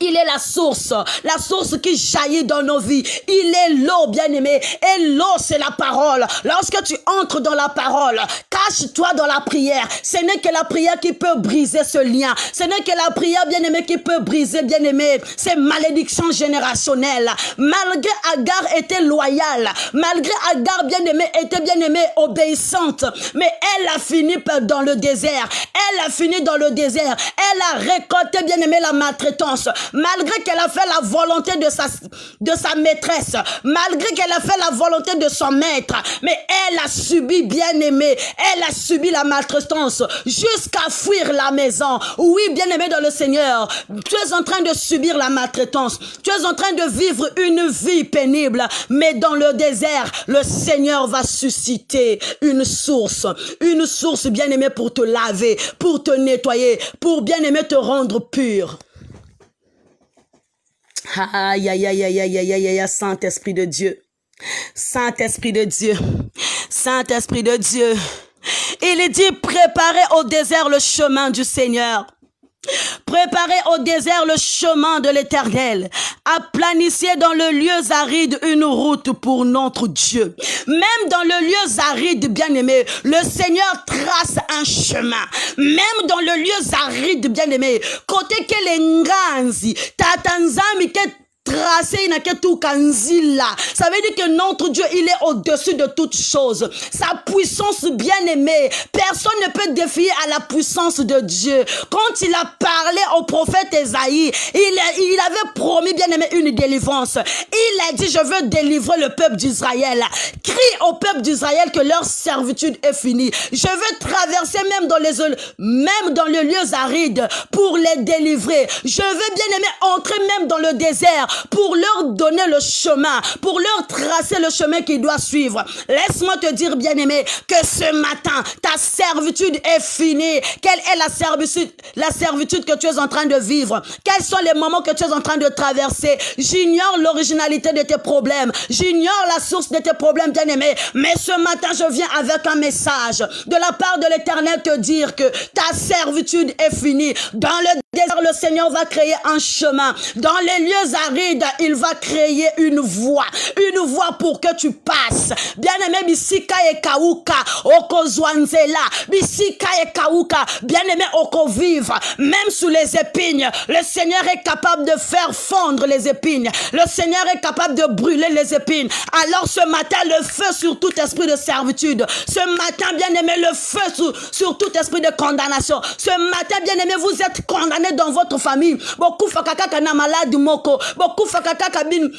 il est la source qui jaillit dans nos vies. Il est l'eau, bien-aimé. Et l'eau, c'est la parole. Lorsque tu entres dans la parole, cache-toi dans la prière. Ce n'est que la prière qui peut briser ce lien. Ce n'est que la prière, bien-aimé, qui peut briser, bien-aimé, ces malédictions générationnelles. Malgré Agar était loyale, malgré Agar, bien-aimé, était, bien-aimé, obéissante, mais elle a fini dans le désert. Elle a fini dans le désert. Elle a récolté, bien-aimé, la maltraitance. Malgré qu'elle a fait la volonté de sa maîtresse, malgré qu'elle a fait la volonté de son maître, mais elle a subi, bien-aimé, elle a subi la maltraitance jusqu'à fuir la maison. Oui, bien-aimé dans le Seigneur, tu es en train de subir la maltraitance, tu es en train de vivre une vie pénible, mais dans le désert, le Seigneur va susciter une source, bien-aimé, pour te laver, pour te nettoyer, pour, bien-aimé, te rendre pur. Aïe, aïe, aïe, aïe, aïe, aïe, aïe, aïe, Saint-Esprit de Dieu. Saint-Esprit de Dieu. Saint-Esprit de Dieu. Il est dit, préparez au désert le chemin du Seigneur. Préparez au désert le chemin de l'Éternel. Aplanissez dans le lieu aride une route pour notre Dieu. Même dans le lieu aride, bien-aimé, le Seigneur trace un chemin. Même dans le lieu aride, bien-aimé, côté que les nganzi, tatanzami que tracé ça veut dire que notre Dieu, il est au-dessus de toutes choses. Sa puissance, bien-aimée, personne ne peut défier à la puissance de Dieu. Quand il a parlé au prophète Ésaïe, il avait promis, bien-aimé, une délivrance. Il a dit, je veux délivrer le peuple d'Israël. Crie au peuple d'Israël que leur servitude est finie. Je veux traverser même dans les lieux arides pour les délivrer. Je veux, bien-aimé, entrer même dans le désert pour leur donner le chemin, pour leur tracer le chemin qu'ils doivent suivre. Laisse-moi te dire, bien-aimé, que ce matin, ta servitude est finie. Quelle est la servitude que tu es en train de vivre? Quels sont les moments que tu es en train de traverser? J'ignore l'originalité de tes problèmes. J'ignore la source de tes problèmes, bien-aimé. Mais ce matin, je viens avec un message de la part de l'Éternel te dire que ta servitude est finie. Dans le désert, le Seigneur va créer un chemin. Dans les lieux arides, il va créer une voie pour que tu passes. Bien-aimé, bisika et kauka, oko zwanzela, bisika et kauka, bien-aimé, oko vive, même sous les épines, le Seigneur est capable de faire fondre les épines. Le Seigneur est capable de brûler les épines. Alors ce matin, le feu sur tout esprit de servitude. Ce matin, bien-aimé, le feu sur tout esprit de condamnation. Ce matin, bien-aimé, vous êtes condamné dans votre famille. Beaucoup fakaka na malade moko. Beaucoup fakaka kabin.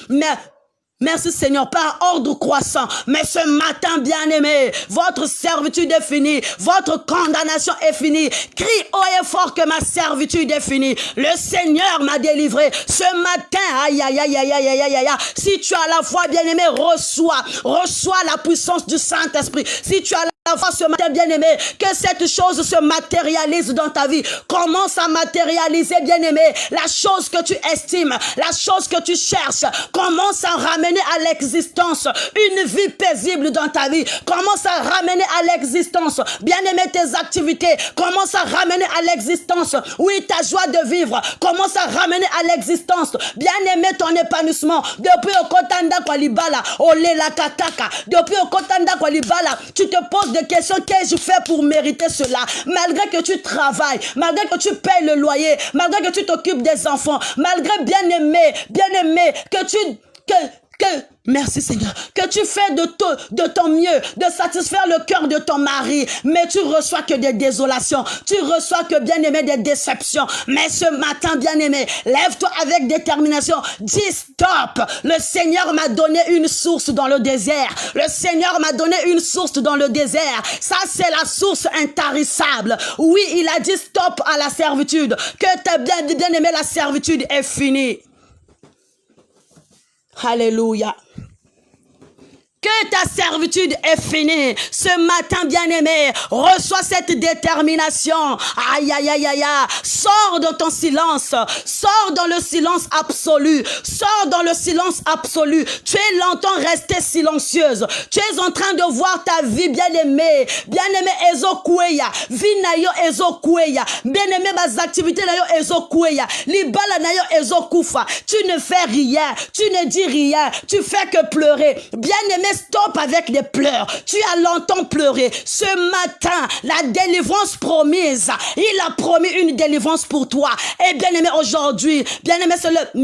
Merci Seigneur, par ordre croissant. Mais ce matin, bien-aimé, votre servitude est finie. Votre condamnation est finie. Crie haut et fort que ma servitude est finie. Le Seigneur m'a délivré. Ce matin, aïe, aïe, aïe, aïe, aïe, aïe, aïe, aïe. Si tu as la foi, bien-aimé, reçois la puissance du Saint-Esprit. Si tu as la foi ce matin, bien-aimé, que cette chose se matérialise dans ta vie. Commence à matérialiser, bien-aimé, la chose que tu estimes, la chose que tu cherches. Commence à ramener à l'existence une vie paisible dans ta vie. Commence à ramener à l'existence, bien-aimé, tes activités. Commence à ramener à l'existence, oui, ta joie de vivre. Commence à ramener à l'existence, bien-aimé, ton épanouissement. Depuis au Kotanda Kwalibala, Olela Kataka, depuis au Kotanda Kwalibala, tu te poses des questions. Qu'ai-je fait pour mériter cela? Malgré que tu travailles, malgré que tu payes le loyer, malgré que tu t'occupes des enfants, malgré, bien-aimé, merci Seigneur, que tu fais de ton mieux, de satisfaire le cœur de ton mari, mais tu reçois que des désolations, tu reçois que, bien-aimé, des déceptions. Mais ce matin, bien-aimé, lève-toi avec détermination, dis stop. Le Seigneur m'a donné une source dans le désert, le Seigneur m'a donné une source dans le désert, ça c'est la source intarissable. Oui, il a dit stop à la servitude, que ta bien-aimé, la servitude est finie. Alléluia. Que ta servitude est finie. Ce matin, bien-aimé, reçois cette détermination. Aïe, aïe, aïe, aïe, aïe. Sors de ton silence. Sors dans le silence absolu. Sors dans le silence absolu. Tu es longtemps restée silencieuse. Tu es en train de voir ta vie, bien-aimé. Bien-aimé, ezokoueya. Vie na yo ezokoueya. Bien-aimé, bas activités na yo ezokoueya. Libala na yo ezokoufa. Tu ne fais rien. Tu ne dis rien. Tu fais que pleurer. Bien-aimé, stop avec des pleurs. Tu as longtemps pleuré. Ce matin, la délivrance promise, il a promis une délivrance pour toi. Et bien aimé, aujourd'hui, bien aimé, c'est le...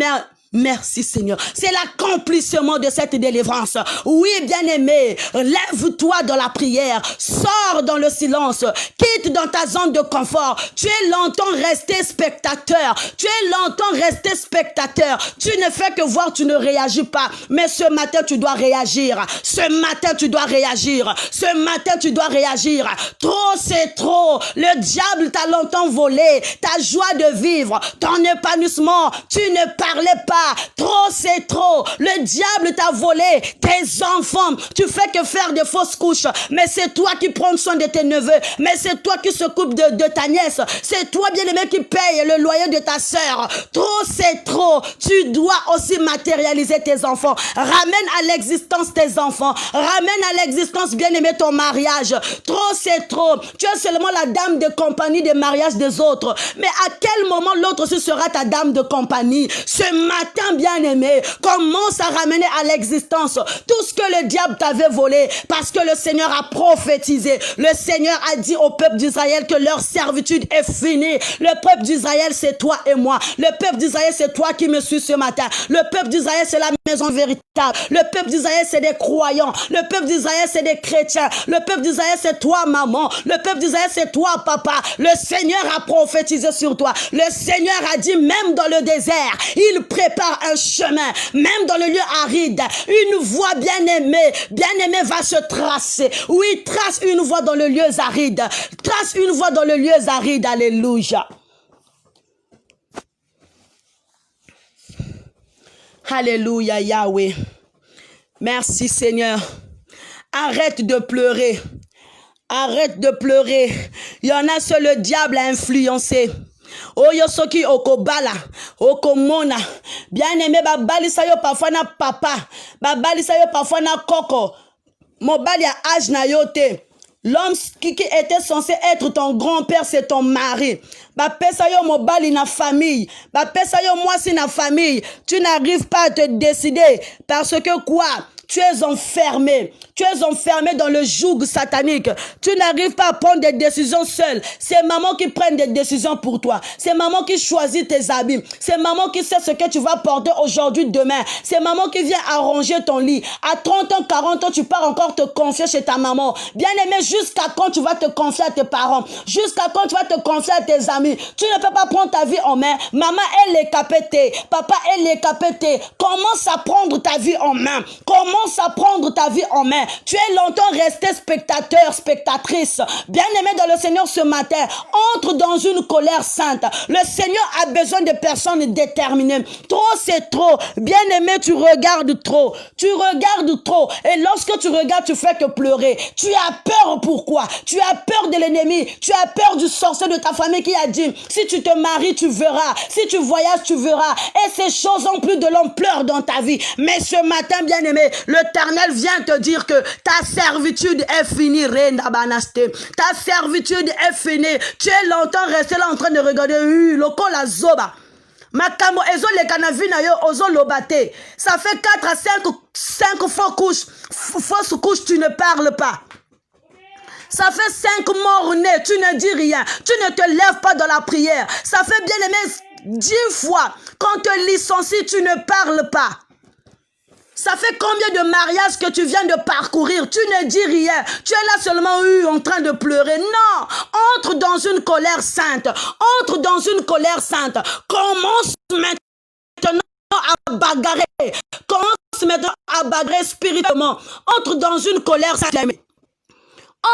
Merci Seigneur. C'est l'accomplissement de cette délivrance. Oui, bien-aimé, lève-toi dans la prière. Sors dans le silence. Quitte dans ta zone de confort. Tu es longtemps resté spectateur. Tu es longtemps resté spectateur. Tu ne fais que voir, tu ne réagis pas. Mais ce matin, tu dois réagir. Ce matin, tu dois réagir. Ce matin, tu dois réagir. Trop, c'est trop. Le diable t'a longtemps volé ta joie de vivre, ton épanouissement. Tu ne parlais pas. Trop, c'est trop. Le diable t'a volé tes enfants. Tu fais que faire des fausses couches. Mais c'est toi qui prends soin de tes neveux. Mais c'est toi qui s'occupe de ta nièce. C'est toi, bien-aimé, qui paye le loyer de ta sœur. Trop, c'est trop. Tu dois aussi matérialiser tes enfants. Ramène à l'existence tes enfants. Ramène à l'existence, bien-aimé, ton mariage. Trop, c'est trop. Tu es seulement la dame de compagnie des mariages des autres. Mais à quel moment l'autre aussi sera ta dame de compagnie? Ce matin, bien-aimé, commence à ramener à l'existence tout ce que le diable t'avait volé, parce que le Seigneur a prophétisé. Le Seigneur a dit au peuple d'Israël que leur servitude est finie. Le peuple d'Israël, c'est toi et moi. Le peuple d'Israël, c'est toi qui me suis ce matin. Le peuple d'Israël, c'est la maison véritable. Le peuple d'Israël, c'est des croyants. Le peuple d'Israël, c'est des chrétiens. Le peuple d'Israël, c'est toi, maman. Le peuple d'Israël, c'est toi, papa. Le Seigneur a prophétisé sur toi. Le Seigneur a dit, même dans le désert, il prépare un chemin. Même dans le lieu aride, une voie bien-aimée va se tracer. Oui, trace une voie dans le lieu aride. Trace une voie dans le lieu aride. Alléluia. Alléluia, Yahweh. Merci, Seigneur. Arrête de pleurer. Arrête de pleurer. Il y en a seul le diable a influencé. Oyosoki okobala, okomona. Bien-aimé, babalisa yo parfois na papa. Babalisa yo parfois na koko. Mobali a âge na yote. L'homme qui était censé être ton grand-père, c'est ton mari. Bapesa yo mobali na famille. Bapesa yo mwasi na famille. Tu n'arrives pas à te décider. Parce que quoi? Tu es enfermé. Tu es enfermé dans le joug satanique. Tu n'arrives pas à prendre des décisions seule. C'est maman qui prend des décisions pour toi. C'est maman qui choisit tes habits. C'est maman qui sait ce que tu vas porter aujourd'hui, demain. C'est maman qui vient arranger ton lit. À 30 ans, 40 ans, tu pars encore te confier chez ta maman. Bien-aimé, jusqu'à quand tu vas te confier à tes parents? Jusqu'à quand tu vas te confier à tes amis? Tu ne peux pas prendre ta vie en main. Maman, elle est capétée. Papa, elle est capétée. Commence à prendre ta vie en main. Commence à prendre ta vie en main. Tu es longtemps resté spectateur, spectatrice. Bien-aimé dans le Seigneur ce matin, entre dans une colère sainte. Le Seigneur a besoin de personnes déterminées. Trop, c'est trop. Bien-aimé, tu regardes trop. Tu regardes trop. Et lorsque tu regardes, tu fais que pleurer. Tu as peur pourquoi. Tu as peur de l'ennemi. Tu as peur du sorcier de ta famille qui a dit, si tu te maries, tu verras. Si tu voyages, tu verras. Et ces choses ont plus de l'ampleur dans ta vie. Mais ce matin, bien-aimé, l'Éternel vient te dire que ta servitude est finie, Reine Banaste. Ta servitude est finie. Tu es longtemps resté là en train de regarder, loko la zoba. Makamo ezo le kanavi na yo ozo lobate. Ça fait 4 à 5 fausses couches, tu ne parles pas. Ça fait 5 morts-nés, tu ne dis rien. Tu ne te lèves pas dans la prière. Ça fait bien aimé 10 fois qu'on te licencie, tu ne parles pas. Ça fait combien de mariages que tu viens de parcourir? Tu ne dis rien. Tu es là seulement en train de pleurer. Non, entre dans une colère sainte. Entre dans une colère sainte. Commence maintenant à bagarrer. Commence maintenant à bagarrer spirituellement. Entre dans une colère sainte.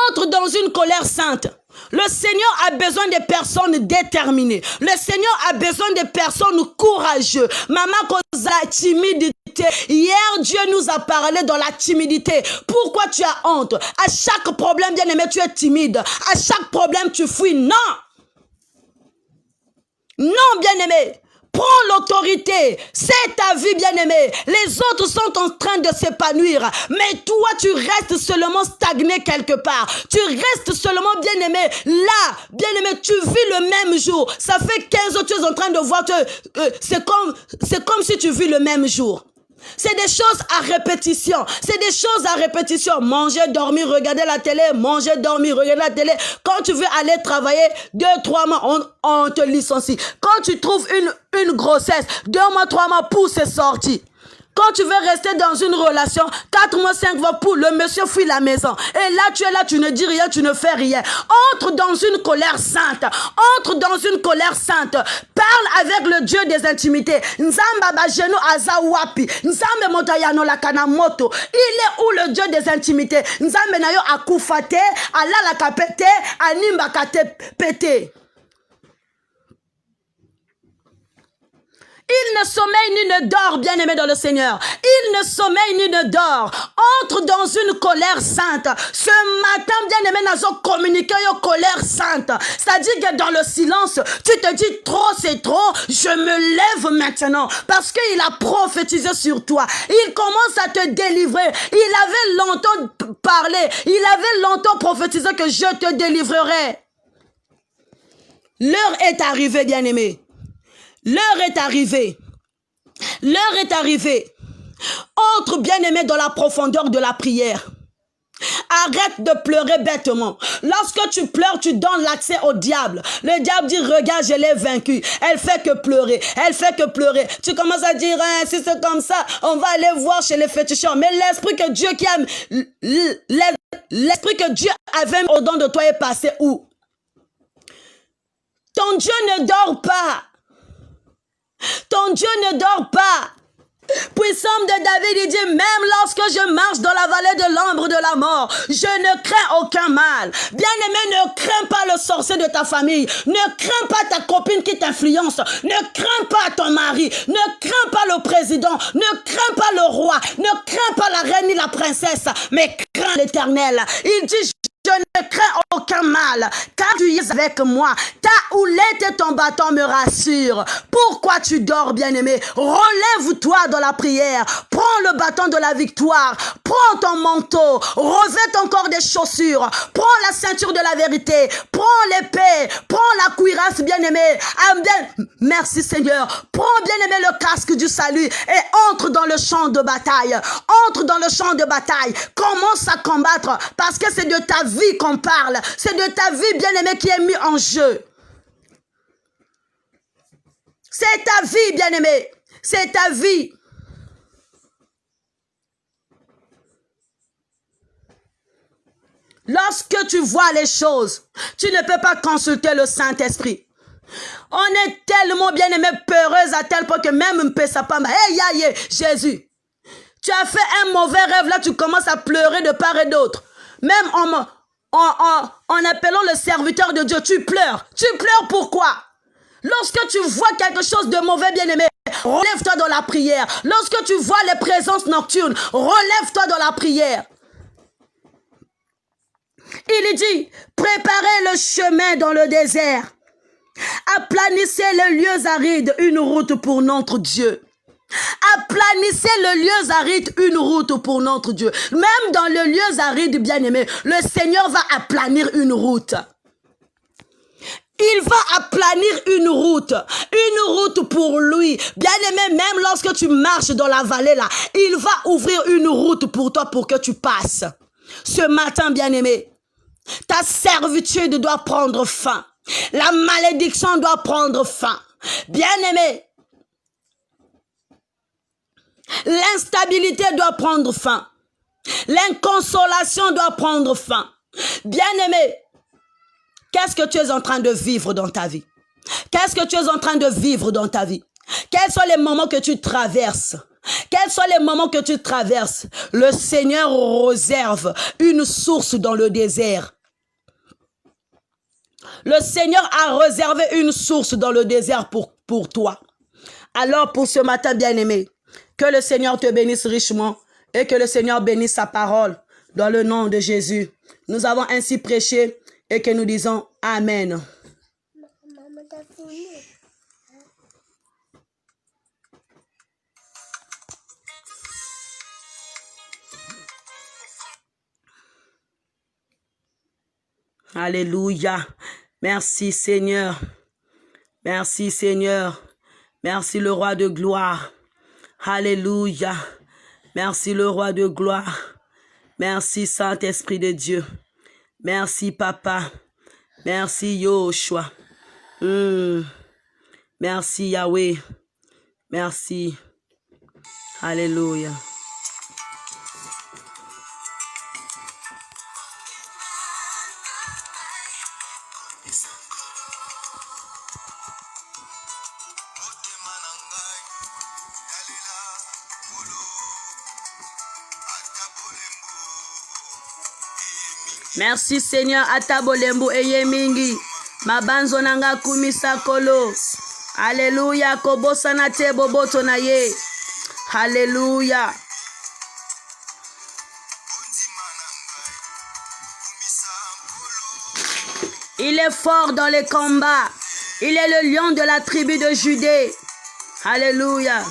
Entre dans une colère sainte. Le Seigneur a besoin de personnes déterminées. Le Seigneur a besoin de personnes courageuses. Maman, cause la timidité. Hier, Dieu nous a parlé dans la timidité. Pourquoi tu as honte? À chaque problème, bien aimé, tu es timide. À chaque problème, tu fuis. Non. Non, bien aimé. Prends l'autorité. C'est ta vie, bien-aimé. Les autres sont en train de s'épanouir. Mais toi, tu restes seulement stagné quelque part. Tu restes seulement, bien-aimé, là. Bien-aimé, tu vis le même jour. Ça fait 15 ans que tu es en train de voir que c'est comme si tu vis le même jour. C'est des choses à répétition. C'est des choses à répétition. Manger, dormir, regarder la télé. Manger, dormir, regarder la télé. Quand tu veux aller travailler, 2-3 mois, on te licencie. Quand tu trouves une grossesse, 2 mois, 3 mois, pour c'est sorti. Quand tu veux rester dans une relation, 4 mois, 5 mois, pour le monsieur fuit la maison. Et là, tu es là, tu ne dis rien, tu ne fais rien. Entre dans une colère sainte. Entre dans une colère sainte. Parle avec le Dieu des intimités. Nzamba bajeno azawapi. Nzambe motoyano la kanamoto. Il est où le Dieu des intimités? Nzambe nayo akufate, ala la kapete, animba kate pete. Il ne sommeille ni ne dort, bien-aimé dans le Seigneur. Il ne sommeille ni ne dort. Entre dans une colère sainte. Ce matin, bien-aimé, nous avons communiqué une colère sainte. C'est-à-dire que dans le silence, tu te dis trop, c'est trop. Je me lève maintenant. Parce qu'il a prophétisé sur toi. Il commence à te délivrer. Il avait longtemps parlé. Il avait longtemps prophétisé que je te délivrerai. L'heure est arrivée, bien-aimé. L'heure est arrivée. L'heure est arrivée. Entre, bien-aimé, dans la profondeur de la prière. Arrête de pleurer bêtement. Lorsque tu pleures, tu donnes l'accès au diable. Le diable dit, regarde, je l'ai vaincu. Elle fait que pleurer. Elle fait que pleurer. Tu commences à dire, hein, si c'est comme ça, on va aller voir chez les féticheurs. Mais l'esprit que Dieu l'esprit que Dieu avait au don de toi est passé où? Ton Dieu ne dort pas. Ton Dieu ne dort pas. Puissant de David, il dit, même lorsque je marche dans la vallée de l'ombre de la mort, je ne crains aucun mal. Bien-aimé, ne crains pas le sorcier de ta famille. Ne crains pas ta copine qui t'influence. Ne crains pas ton mari. Ne crains pas le président. Ne crains pas le roi. Ne crains pas la reine ni la princesse. Mais crains l'Éternel. Il dit, je ne crains aucun mal, car tu es avec moi. Ta houlette et ton bâton me rassurent. Pourquoi tu dors, bien-aimé? Relève-toi dans la prière. Prends le bâton de la victoire. Prends ton manteau. Revêt encore des chaussures. Prends la ceinture de la vérité. Prends l'épée. Prends la cuirasse, bien-aimé. Amen. Merci, Seigneur. Prends, bien-aimé, le casque du salut et entre dans le champ de bataille. Entre dans le champ de bataille. Commence à combattre parce que c'est de ta vie qu'on parle. C'est de ta vie, bien-aimé, qui est mise en jeu. C'est ta vie, bien-aimé. C'est ta vie. Lorsque tu vois les choses, tu ne peux pas consulter le Saint-Esprit. On est tellement, bien-aimé, peureuse à tel point que même Mpesapamba, hey, Jésus, tu as fait un mauvais rêve, là tu commences à pleurer de part et d'autre. Même en appelant le serviteur de Dieu, tu pleures. Tu pleures pourquoi? Lorsque tu vois quelque chose de mauvais, bien-aimé, relève-toi dans la prière. Lorsque tu vois les présences nocturnes, relève-toi dans la prière. Il dit, préparez le chemin dans le désert. Aplanissez les lieux arides, une route pour notre Dieu. Aplanissez le lieu aride, une route pour notre Dieu. Même dans le lieu aride, bien-aimé, le Seigneur va aplanir une route. Il va aplanir une route pour lui. Bien-aimé, même lorsque tu marches dans la vallée là, il va ouvrir une route pour toi pour que tu passes. Ce matin, bien-aimé, ta servitude doit prendre fin. La malédiction doit prendre fin. Bien-aimé, l'instabilité doit prendre fin. L'inconsolation doit prendre fin. Bien-aimé, qu'est-ce que tu es en train de vivre dans ta vie? Qu'est-ce que tu es en train de vivre dans ta vie? Quels sont les moments que tu traverses? Quels sont les moments que tu traverses? Le Seigneur réserve une source dans le désert. Le Seigneur a réservé une source dans le désert pour toi. Alors pour ce matin, bien-aimé, que le Seigneur te bénisse richement et que le Seigneur bénisse sa parole dans le nom de Jésus. Nous avons ainsi prêché et que nous disons Amen. Alléluia. Merci Seigneur. Merci Seigneur. Merci le roi de gloire. Alléluia. Merci le roi de gloire. Merci Saint-Esprit de Dieu. Merci Papa. Merci Yoshua. Merci Yahweh. Merci. Alléluia. Merci Seigneur, atabolembu eyemingi, mabanzo nanga kumisa kolo. Alléluia, kobosa na te boboto na ye. Alléluia. Il est fort dans les combats. Il est le lion de la tribu de Judée. Alléluia.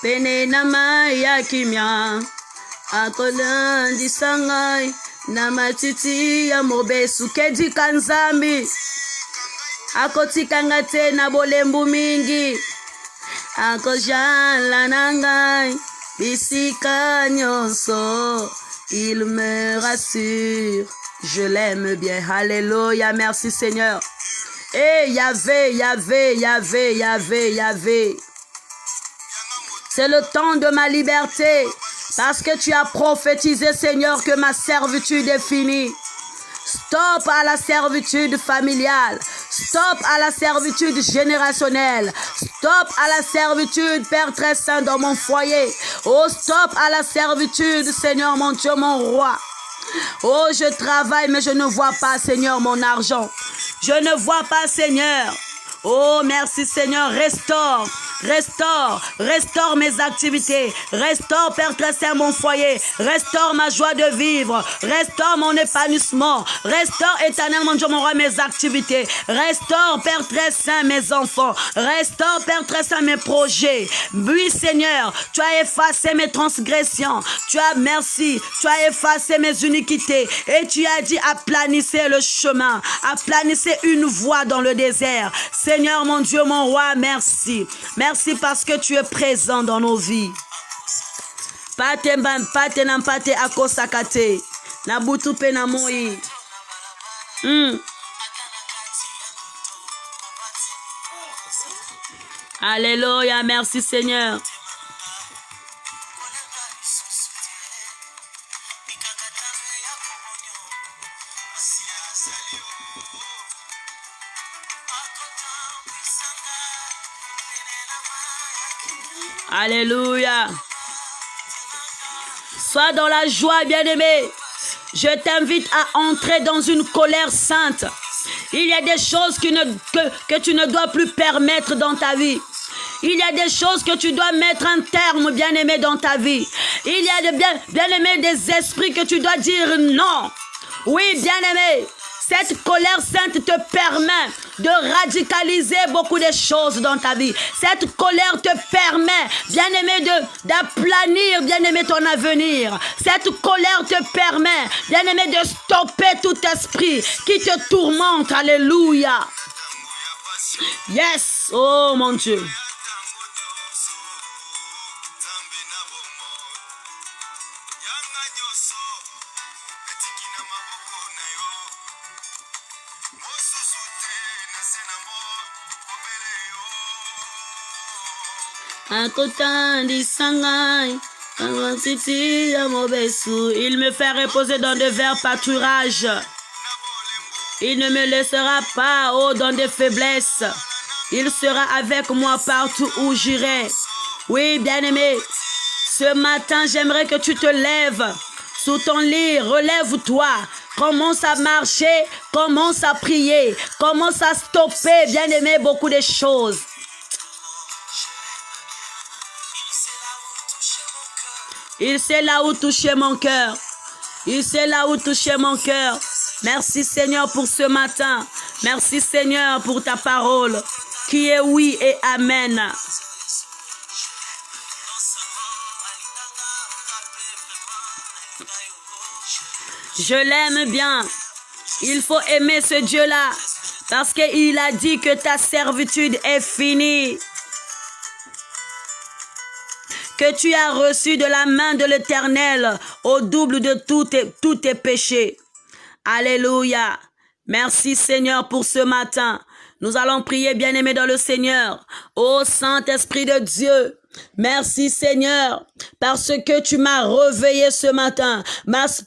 Pene nama ya kimya akolandi sangai na matiti ya mobesu kedi kanzambi akotikanga te na bolembu mingi akojala nangai bisika nyonso. Il me rassure, je l'aime bien. Alléluia, merci Seigneur. Et Yahvé, Yahvé, Yahvé, Yahvé, Yahvé. C'est le temps de ma liberté. Parce que tu as prophétisé, Seigneur, que ma servitude est finie. Stop à la servitude familiale. Stop à la servitude générationnelle. Stop à la servitude, Père très saint, dans mon foyer. Oh, stop à la servitude, Seigneur, mon Dieu, mon roi. Oh, je travaille, mais je ne vois pas, Seigneur, mon argent. Je ne vois pas, Seigneur. Oh, merci, Seigneur. Restaure. Restaure, restaure mes activités, restaure Père très saint mon foyer, restaure ma joie de vivre, restaure mon épanouissement, restaure éternellement Dieu mon roi mes activités, restaure Père très saint mes enfants, restaure Père très saint mes projets. Oui Seigneur, tu as effacé mes transgressions, tu as merci, tu as effacé mes iniquités et tu as dit aplanissez le chemin, aplanissez une voie dans le désert. Seigneur mon Dieu mon roi, merci. Merci parce que tu es présent dans nos vies. Alléluia, merci Seigneur. Alléluia. Sois dans la joie, bien-aimé. Je t'invite à entrer dans une colère sainte. Il y a des choses que tu ne dois plus permettre dans ta vie. Il y a des choses que tu dois mettre un terme, bien-aimé, dans ta vie. Il y a bien-aimé, des esprits que tu dois dire non. Oui, bien-aimé, cette colère sainte te permet de radicaliser beaucoup de choses dans ta vie. Cette colère te permet, bien-aimé, d'aplanir, bien-aimé, ton avenir. Cette colère te permet, bien-aimé, de stopper tout esprit qui te tourmente. Alléluia. Yes. Oh mon Dieu. Il me fait reposer dans de verts pâturages. Il ne me laissera pas dans des faiblesses. Il sera avec moi partout où j'irai. Oui, bien-aimé, ce matin, j'aimerais que tu te lèves sous ton lit. Relève-toi. Commence à marcher. Commence à prier. Commence à stopper, bien-aimé, beaucoup de choses. Il sait là où toucher mon cœur. Il sait là où toucher mon cœur. Merci Seigneur pour ce matin. Merci Seigneur pour ta parole qui est oui et amen. Je l'aime bien. Il faut aimer ce Dieu-là parce qu'il a dit que ta servitude est finie. Que tu as reçu de la main de l'Éternel au double de tous tes péchés. Alléluia. Merci Seigneur pour ce matin. Nous allons prier, bien-aimés dans le Seigneur. Ô Saint-Esprit de Dieu, merci Seigneur, parce que tu m'as réveillé ce matin,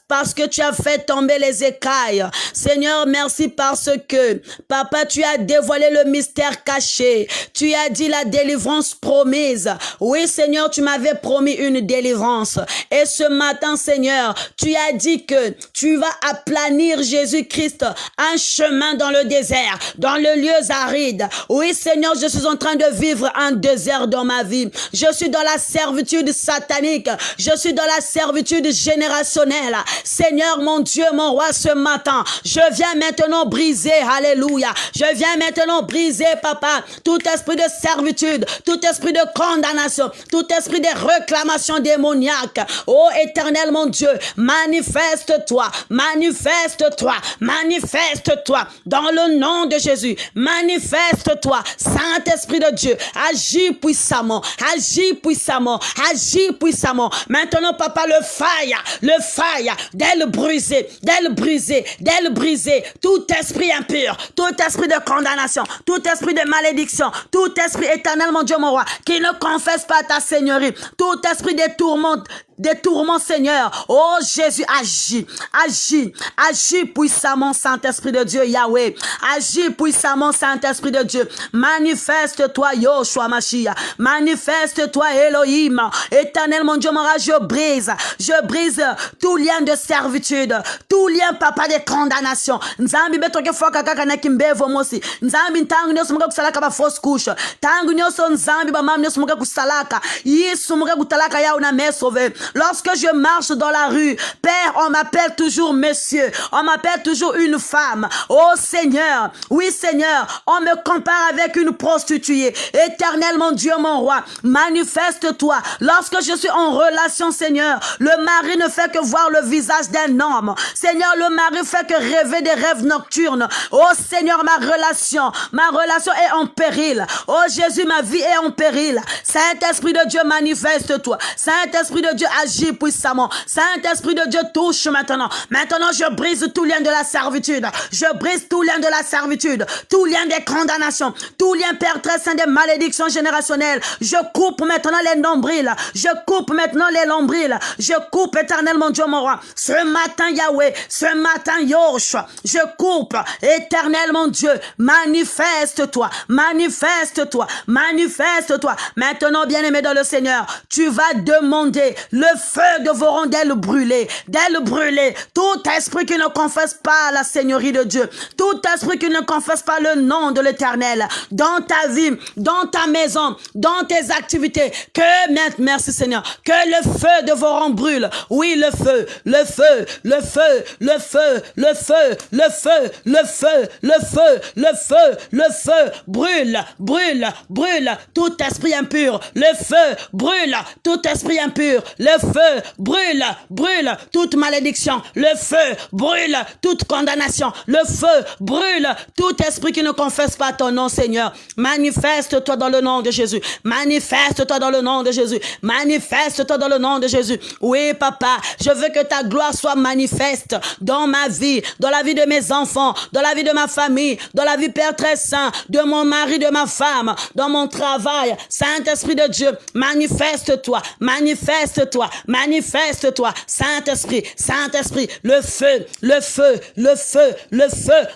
parce que tu as fait tomber les écailles. Seigneur, merci parce que, Papa, tu as dévoilé le mystère caché. Tu as dit la délivrance promise. Oui, Seigneur, tu m'avais promis une délivrance. Et ce matin, Seigneur, tu as dit que tu vas aplanir Jésus-Christ un chemin dans le désert, dans le lieu aride. Oui, Seigneur, je suis en train de vivre un désert dans ma vie. Je suis dans la servitude satanique. Je suis dans la servitude générationnelle. Seigneur, mon Dieu, mon roi, ce matin, je viens maintenant briser, alléluia. Je viens maintenant briser, Papa, tout esprit de servitude, tout esprit de condamnation, tout esprit de réclamation démoniaque. Oh, éternel, mon Dieu, manifeste-toi, manifeste-toi, manifeste-toi dans le nom de Jésus. Manifeste-toi, Saint-Esprit de Dieu. Agis puissamment, agis puissamment, agis puissamment. Maintenant, Papa, le fire, d'elle briser, d'elle briser, d'elle briser. Tout esprit impur, tout esprit de condamnation, tout esprit de malédiction, tout esprit éternel, mon Dieu, mon roi, qui ne confesse pas ta seigneurie, tout esprit de tourments, Seigneur. Oh Jésus, agis, agis, agis puissamment, Saint-Esprit de Dieu, Yahweh. Agis puissamment, Saint-Esprit de Dieu. Manifeste-toi, Yoshua Mashiach. Manifeste-toi, Elohim. Éternel, mon Dieu, mon roi, je brise tout lien de servitude, tout lien, Papa, de condamnation. Nzambi betoke foka kaka na kimbevo mosi. Nzambi ntangu nyoso muka kusalaka ba fausse couche. Tangu nyoso nzambi ba mam nyoso muka kusalaka. Yesu muka kutalaka ya una me sauver. Lorsque je marche dans la rue, Père, on m'appelle toujours monsieur. On m'appelle toujours une femme. Oh Seigneur, oui Seigneur, on me compare avec une prostituée. Éternel, mon Dieu, mon roi, manifeste-toi. Lorsque je suis en relation, Seigneur, le mari ne fait que voir le visage d'un homme. Seigneur, le mari fait que rêver des rêves nocturnes. Oh Seigneur, ma relation est en péril. Oh Jésus, ma vie est en péril. Saint-Esprit de Dieu, manifeste-toi. Saint-Esprit de Dieu, agis puissamment. Saint-Esprit de Dieu, touche maintenant. Maintenant, je brise tout lien de la servitude. Je brise tout lien de la servitude. Tout lien des condamnations. Tout lien, Père très saint, des malédictions générationnelles. Je coupe maintenant les nombrils. Je coupe maintenant les nombrils. Je coupe, éternel, mon Dieu, mon roi. Ce matin, Yahweh. Ce matin, Yoshua. Je coupe, éternel, mon Dieu. Manifeste-toi. Manifeste-toi. Manifeste-toi. Maintenant, bien-aimé dans le Seigneur, tu vas demander le feu devoront d'elle brûler, tout esprit qui ne confesse pas la Seigneurie de Dieu, tout esprit qui ne confesse pas le nom de l'Éternel, dans ta vie, dans ta maison, dans tes activités, merci Seigneur, que le feu devorant brûle, oui le feu, brûle, tout esprit impur, le feu brûle, tout esprit impur, le feu brûle, toute malédiction, le feu brûle, toute condamnation, le feu brûle, tout esprit qui ne confesse pas ton nom, Seigneur. Manifeste-toi dans le nom de Jésus, manifeste-toi dans le nom de Jésus, manifeste-toi dans le nom de Jésus. Oui, papa, je veux que ta gloire soit manifeste dans ma vie, dans la vie de mes enfants, dans la vie de ma famille, dans la vie, Père très saint, de mon mari, de ma femme, dans mon travail. Saint-Esprit de Dieu, manifeste-toi, Saint-Esprit, le feu,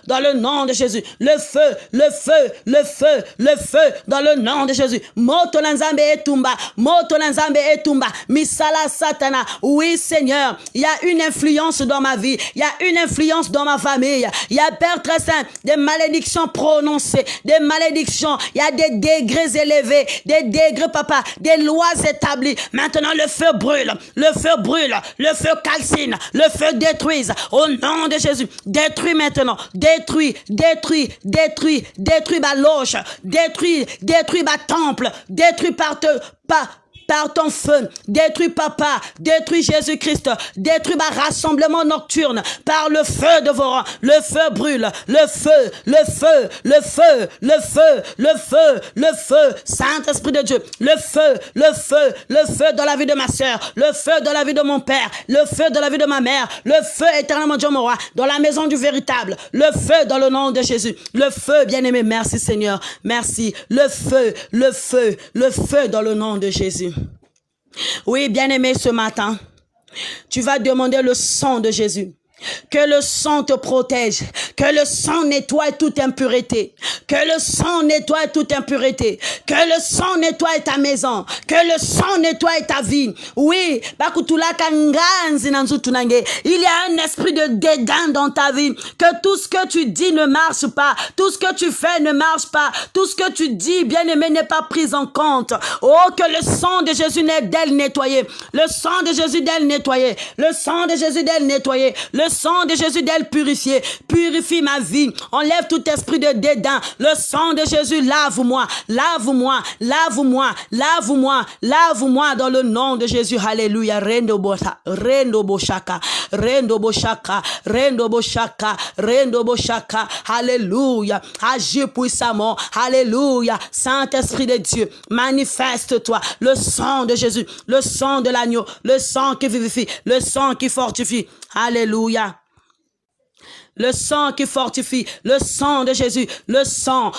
dans le nom de Jésus, le feu, dans le nom de Jésus. Moto lanzambe etumba, misala satana. Oui, Seigneur, il y a une influence dans ma vie, il y a une influence dans ma famille, il y a, Père très saint, des malédictions prononcées, des malédictions, il y a des degrés élevés, des degrés, papa, des lois établies. Maintenant, le feu brûle, le feu calcine, le feu détruise, au nom de Jésus. Détruis maintenant, détruis ma loge, détruis ma temple, détruis par ton feu, détruis papa, détruis Jésus-Christ, détruis ma rassemblement nocturne par le feu dévorant. Le feu brûle, le feu, Saint-Esprit de Dieu, le feu dans la vie de ma sœur, le feu dans la vie de mon père, le feu dans la vie de ma mère, le feu éternellement Dieu mon roi, dans la maison du véritable, le feu dans le nom de Jésus, le feu, bien-aimé, merci Seigneur, merci, le feu dans le nom de Jésus. Oui, bien-aimé, ce matin, tu vas demander le sang de Jésus. Que le sang te protège, que le sang nettoie toute impureté, que le sang nettoie toute impureté, que le sang nettoie ta maison, que le sang nettoie ta vie. Oui, il y a un esprit de dédain dans ta vie, que tout ce que tu dis ne marche pas, tout ce que tu fais ne marche pas, tout ce que tu dis, bien-aimé, n'est pas pris en compte. Oh, que le sang de Jésus d'elle nettoyer, le sang de Jésus d'elle nettoyer, le sang de Jésus d'elle nettoyer, le sang de Jésus d'elle purifier, purifie ma vie, enlève tout esprit de dédain, le sang de Jésus lave-moi dans le nom de Jésus, alléluia, rendo boshaka, alléluia, agis puissamment, alléluia, Saint-Esprit de Dieu, manifeste-toi, le sang de Jésus, le sang de l'agneau, le sang qui vivifie, le sang qui fortifie, alléluia. Le sang qui fortifie, le sang de Jésus, le sang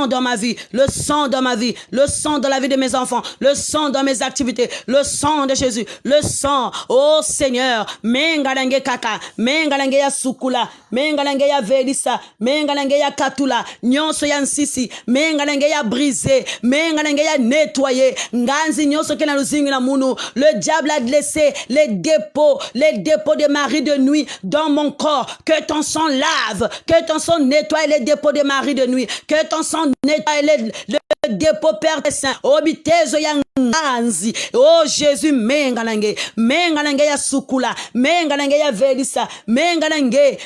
dans ma vie, le sang dans ma vie, le sang dans la vie de mes enfants, le sang dans mes activités, le sang de Jésus, le sang, oh Seigneur, mengalange kaka, mengalange ya sukula, mengalange ya velisa, mengalange ya katula, nyonso ya nsisi, mengalange ya brisé, mengalange ya nettoyé, nganzi nyonso kena luzingi na munu, le diable a laissé les dépôts de mari de nuit dans mon corps, que ton sang lave, que ton sang nettoie les dépôts de mari de nuit, que ton sang nettoie le dépôt Père des Saints, obitezo ya nganzi, oh Jésus, mengalange ya sukula, mengalange ya velisa, mengalange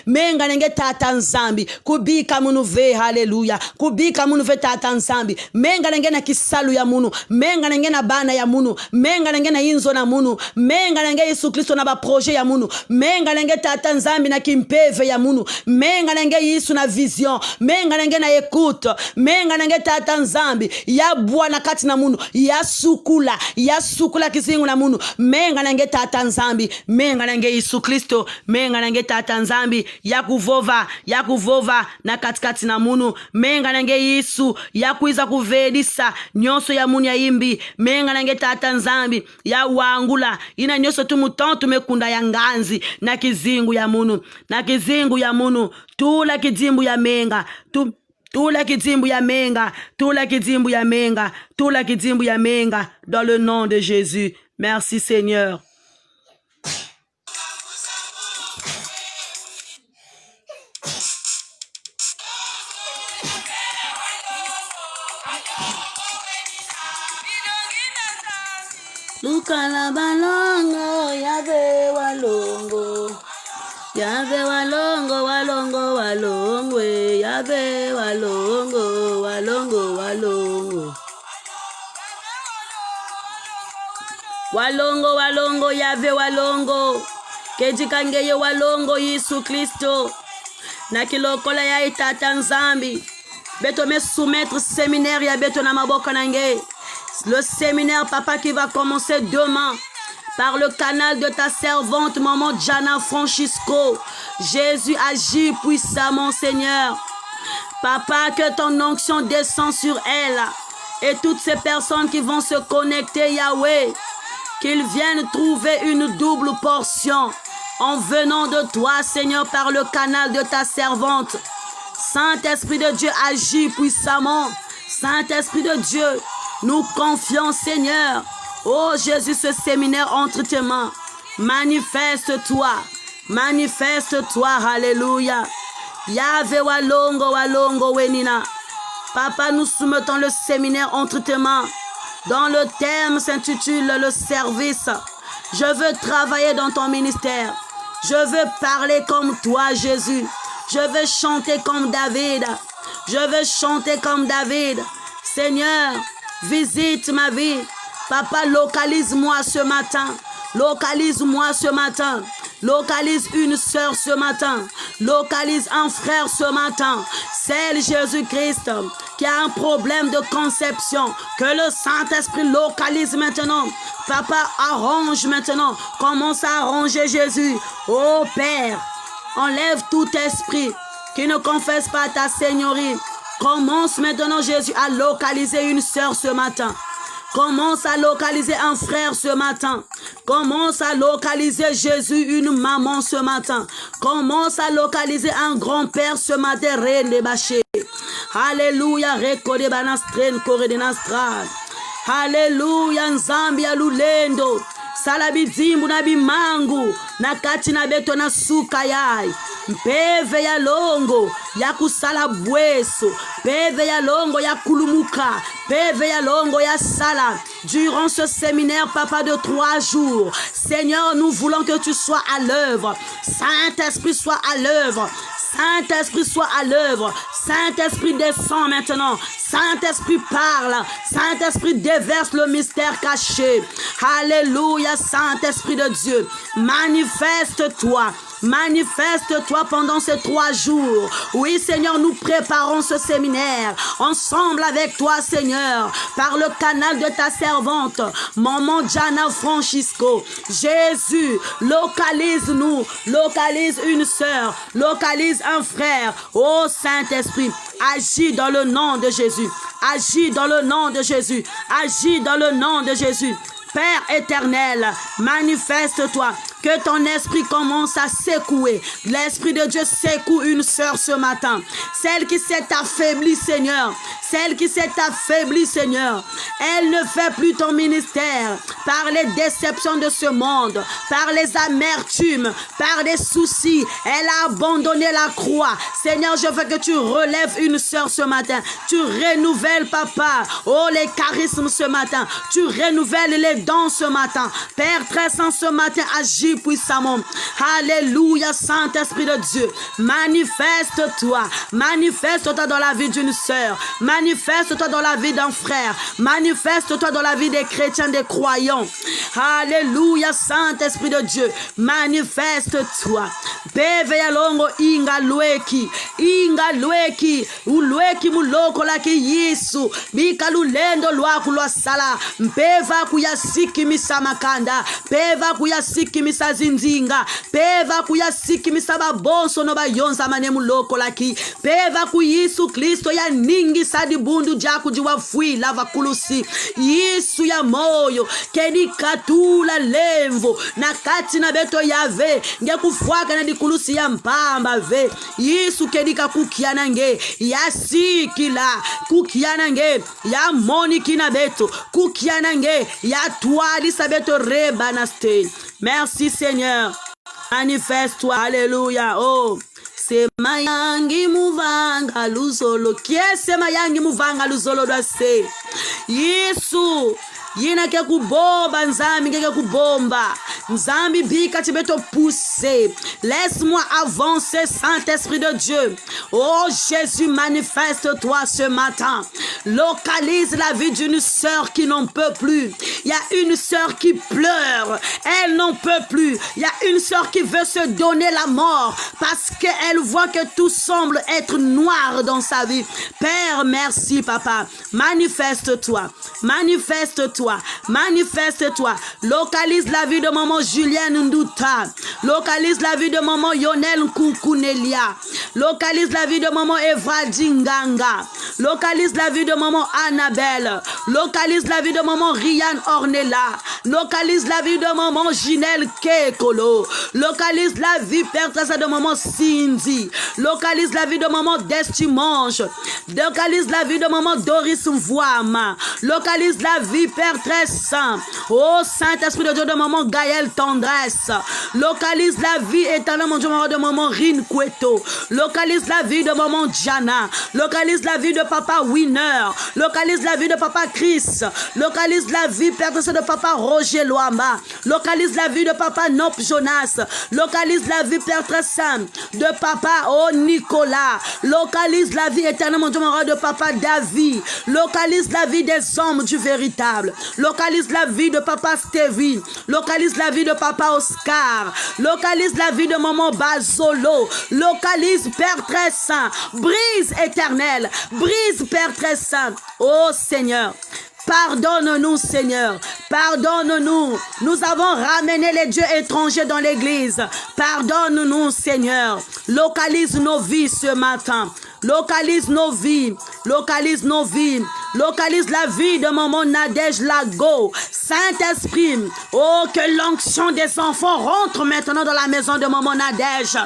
tata nzambi, kubika munu ve, haleluya, kubika munu ve tata nzambi, mengalange na kisalu ya munu, mengalange na bana ya munu, mengalange na inzo na munu, mengalange Yesu Kristo na ba projet ya munu, mengalange tata nzambi na kimpeve ya munu, mengalange Yesu na vision, mengalange na écoute, mengalange tata nzambi ya bwana kati na munu, ya sukula kizingu na munu, mengalange tata nzambi, mengalange Yesu Kristo, mengalange tata nzambi ya kuvova na katikati na munu, mengalange Yesu ya kuiza kuvelisa nyonso ya munu ya imbi, mengalange tata nzambi ya wangula ina nyonso tumutontu mekunda ya nganzi na kizingu ya munu, tula kidimbu ya menga Tula kidimbu ya menga, tula kidimbu ya menga, tula kidimbu ya menga, dans le nom de Jésus. Merci Seigneur. Lukala balongo, Yahweh walongo. Yahweh walongo, walongo, walongo. Yahweh walongo, walongo, walongo. Walongo, walongo, Yahweh walongo. Kejikangeye walongo, Yesu Kristo. Na kilokola ya itata nzambi. Beto me soumettre séminaire ya beto na maboko nange. Le séminaire, papa, qui va commencer demain par le canal de ta servante, maman Jana Francisco. Jésus agit puissamment, Seigneur. Papa, que ton onction descend sur elle et toutes ces personnes qui vont se connecter, Yahweh, qu'ils viennent trouver une double portion en venant de toi, Seigneur, par le canal de ta servante. Saint-Esprit de Dieu, agit puissamment. Saint-Esprit de Dieu, nous confions, Seigneur. Oh Jésus, ce séminaire entre tes mains. Manifeste-toi. Manifeste-toi. Alléluia. Yahweh walongo, walongo, wenina. Papa, nous soumettons le séminaire entre tes mains. Dans le thème s'intitule le service. Je veux travailler dans ton ministère. Je veux parler comme toi, Jésus. Je veux chanter comme David. Je veux chanter comme David. Seigneur, visite ma vie. Papa, localise-moi ce matin. Localise-moi ce matin. Localise une sœur ce matin. Localise un frère ce matin. C'est Jésus-Christ qui a un problème de conception. Que le Saint-Esprit localise maintenant. Papa, arrange maintenant. Commence à arranger Jésus. Oh Père, enlève tout esprit qui ne confesse pas ta seigneurie. Commence maintenant, Jésus, à localiser une sœur ce matin. Commence à localiser un frère ce matin. Commence à localiser Jésus, une maman ce matin. Commence à localiser un grand-père ce matin. Alléluia. Alléluia. Nzambi alulendo. Salabidimbu na bimangu. Nakati na beto na suka yai. Mpeve ya longo ya kusala bweso, peve ya longo ya kulumuka, peve ya longo ya sala. Durant ce séminaire, papa, de 3 jours, Seigneur, nous voulons que tu sois à l'œuvre. Saint-Esprit, soit à l'œuvre. Saint-Esprit, soit à l'œuvre. Saint-Esprit, descend maintenant. Saint-Esprit, parle. Saint-Esprit, déverse le mystère caché. Alléluia, Saint-Esprit de Dieu. Manifeste-toi. Manifeste-toi pendant ces 3 jours. Oui, Seigneur, nous préparons ce séminaire ensemble avec toi, Seigneur, par le canal de ta servante, maman Jana Francisco. Jésus, localise-nous, localise une sœur, localise un frère. Oh Saint-Esprit, agis dans le nom de Jésus. Agis dans le nom de Jésus. Agis dans le nom de Jésus. Père éternel, manifeste-toi. Que ton esprit commence à secouer. L'Esprit de Dieu secoue une sœur ce matin. Celle qui s'est affaiblie, Seigneur. Celle qui s'est affaiblie, Seigneur. Elle ne fait plus ton ministère par les déceptions de ce monde, par les amertumes, par des soucis. Elle a abandonné la croix. Seigneur, je veux que tu relèves une sœur ce matin. Tu renouvelles, papa, oh, les charismes ce matin. Tu renouvelles les dons ce matin. Père très saint, ce matin, agis puissamment. Alléluia, Saint-Esprit de Dieu. Manifeste-toi. Manifeste-toi dans la vie d'une sœur. Manifeste-toi dans la vie d'un frère. Manifeste-toi dans la vie des chrétiens, des croyants. Alléluia, Saint-Esprit de Dieu. Manifeste-toi. Beve ya longo inga lweki. Inga lweki. Ulweki muloko laki Yesu. Bika lulendo lwaku lwa sala. Mpeva kuyasiki misamakanda. Peva kuyasiki misamakanda. zinzinga peva kuyasikimisa babonso no bayonza manemu loko laki peva ku Yesu Kristo ya ningi sadi bundu jaku jiwafui lava kulusi Yesu ya moyo kedi katula lemvo na kati na beto yave nge kufuaka na dikulusi ya mpamba ve Yesu kedi kakukiana nge ya sikila kukiana nge ya moni kina beto kukiana nge ya tuali sabeto reba na stain. Merci Seigneur, manifeste-toi, alléluia. Oh, sema yangi muvanga luzolo, sema yangi muvanga luzolo dwase Yesu yina ke kuboba nzambi ke kubomba nzambi bika tibeto pousser. Laisse-moi avancer, Saint-Esprit de Dieu. Oh Jésus, manifeste-toi ce matin. Localise la vie d'une sœur qui n'en peut plus. Il y a une sœur qui pleure, elle n'en peut plus. Il y a une sœur qui veut se donner la mort parce qu'elle voit que tout semble être noir dans sa vie. Père, merci papa. Manifeste-toi, manifeste-toi, manifeste-toi. Localise la vie de maman Julienne Ndouta. Localise la vie de maman Yonel Kukunelia. Localise la vie de maman Eva Dinganga. Localise la vie de maman Annabelle. Localise la vie de maman Rian Ornella. Localise la vie de maman Ginelle Kekolo. Localise la vie, Père Tressa, de maman Cindy. Localise la vie de maman Destimange. Localise la vie de maman Doris Mvoama. Localise la vie, Père Tressa. Oh Saint-Esprit de Dieu, de maman Gaëlle Tendresse. Localise la vie éternelle, mon Dieu, de maman Rin Kweto. Localise la vie de maman Diana. Localise la vie de papa Winner. Localise la vie de papa Chris. Localise la vie, Père Tressa, de papa Roger Loamba. Localise la vie de papa Nop Jonas. Localise la vie, Père Tressa, de papa Nicolas. Localise la vie éternelle, mon Dieu, de papa David. Localise la vie des hommes du véritable. Localise la vie de papa Stevie. Localise la vie de papa Oscar. Localise la vie de maman Bazolo. Localise, Père très saint. Brise éternel. Brise, Père très saint. Oh Seigneur, pardonne-nous, Seigneur. Pardonne-nous. Nous avons ramené les dieux étrangers dans l'église. Pardonne-nous, Seigneur. Localise nos vies ce matin. Localise nos vies. Localise nos vies. Localise la vie de maman Nadège Lago. Saint-Esprit, oh, que l'onction des enfants rentre maintenant dans la maison de maman Nadège.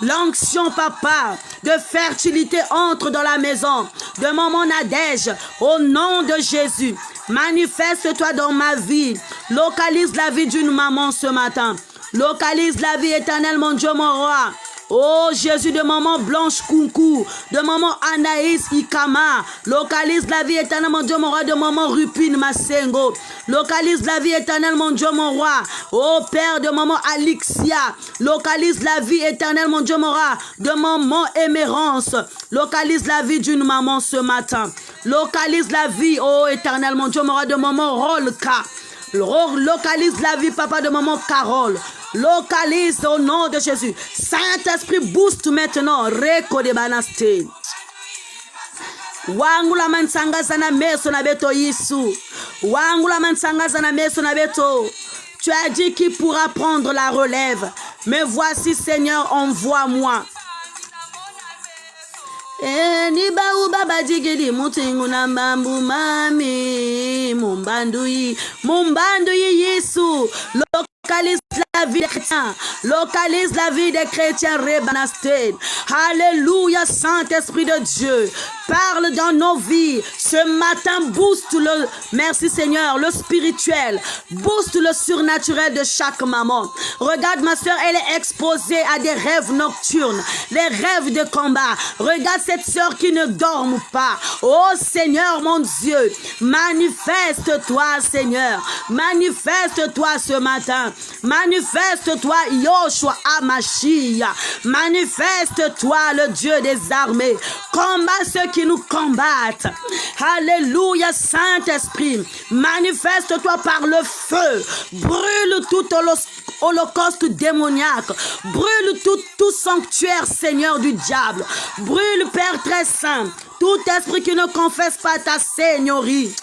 L'onction, papa, de fertilité entre dans la maison de maman Nadège. Au nom de Jésus, manifeste-toi dans ma vie. Localise la vie d'une maman ce matin. Localise la vie éternelle, mon Dieu, mon roi. Oh Jésus, de maman Blanche Kunku, de maman Anaïs Ikama. Localise la vie éternelle, mon Dieu, mon roi, de maman Rupine Masengo. Localise la vie éternelle, mon Dieu, mon roi. Oh Père, de maman Alixia. Localise la vie éternelle, mon Dieu, mon roi, de maman Émérance. Localise la vie d'une maman ce matin. Localise la vie, oh éternel, mon Dieu, mon roi, de maman Rolka. Localise la vie, papa, de maman Carole. Localise au nom de Jésus. Saint-Esprit, booste maintenant. Reko de banaste. Wangu la mansangaza na meso na beto Yesu. Wangu la mansangaza na meso na beto. Tu as dit qui pourra prendre la relève. Mais voici, Seigneur, envoie-moi. Ni baou baba digidi mutingu na mambu mami mumbandui Yesu. Localise la vie des chrétiens. Localise la vie des chrétiens. Rebanasté. Alléluia, Saint-Esprit de Dieu. Parle dans nos vies. Ce matin, booste le, merci Seigneur, le spirituel. Booste le surnaturel de chaque maman. Regarde ma soeur, elle est exposée à des rêves nocturnes. Les rêves de combat. Regarde cette soeur qui ne dort pas. Oh Seigneur, mon Dieu. Manifeste-toi, Seigneur. Manifeste-toi ce matin. Manifeste-toi, Yoshua Amashia. Manifeste-toi, le Dieu des armées. Combat ceux qui nous combattent. Alléluia, Saint-Esprit. Manifeste-toi par le feu. Brûle toute holocauste démoniaque. Brûle tout sanctuaire, Seigneur du diable. Brûle, Père très saint, tout esprit qui ne confesse pas ta seigneurie.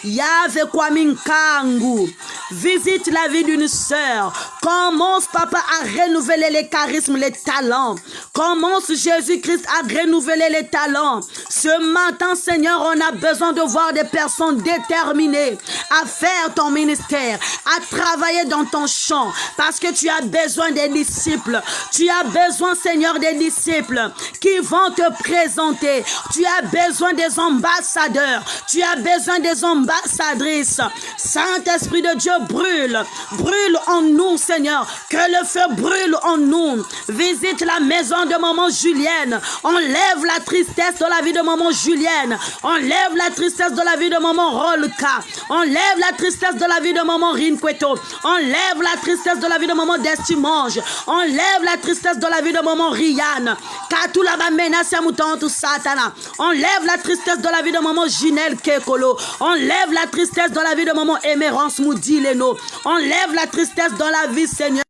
Yahvé Kwaminkangu, visite la vie d'une sœur. Commence, Papa, à renouveler les charismes, les talents. Commence, Jésus-Christ, à renouveler les talents. Ce matin, Seigneur, on a besoin de voir des personnes déterminées à faire ton ministère, à travailler dans ton champ, parce que tu as besoin des disciples. Tu as besoin, Seigneur, des disciples qui vont te présenter. Tu as besoin des ambassadeurs. Tu as besoin des ambassadrices. Saint-Esprit de Dieu, brûle. Brûle en nous, Seigneur. Que le feu brûle en nous. Visite la maison de maman Julienne. Enlève la tristesse de la vie de maman Julienne. Enlève la tristesse de la vie de maman Rolka. Enlève la tristesse de la vie de maman Rinqueto. Enlève la tristesse de la vie de maman Destimonge. Enlève la tristesse de la vie de maman Rianne. Katula ba menace ya mutantu satana. Enlève la tristesse de la vie de maman Ginelle Kekolo. Enlève la tristesse de la vie de maman Émérance Moudileno. Enlève la tristesse dans la vie, Seigneur,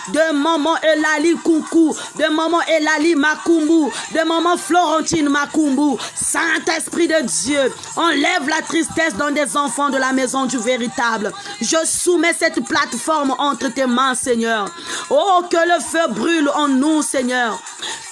de maman Elali Koukou, de maman Elali Makumbu, de maman Florentine Makumbu. Saint-Esprit de Dieu, enlève la tristesse dans des enfants de la maison du véritable. Je soumets cette plateforme entre tes mains, Seigneur. Oh, que le feu brûle en nous, Seigneur.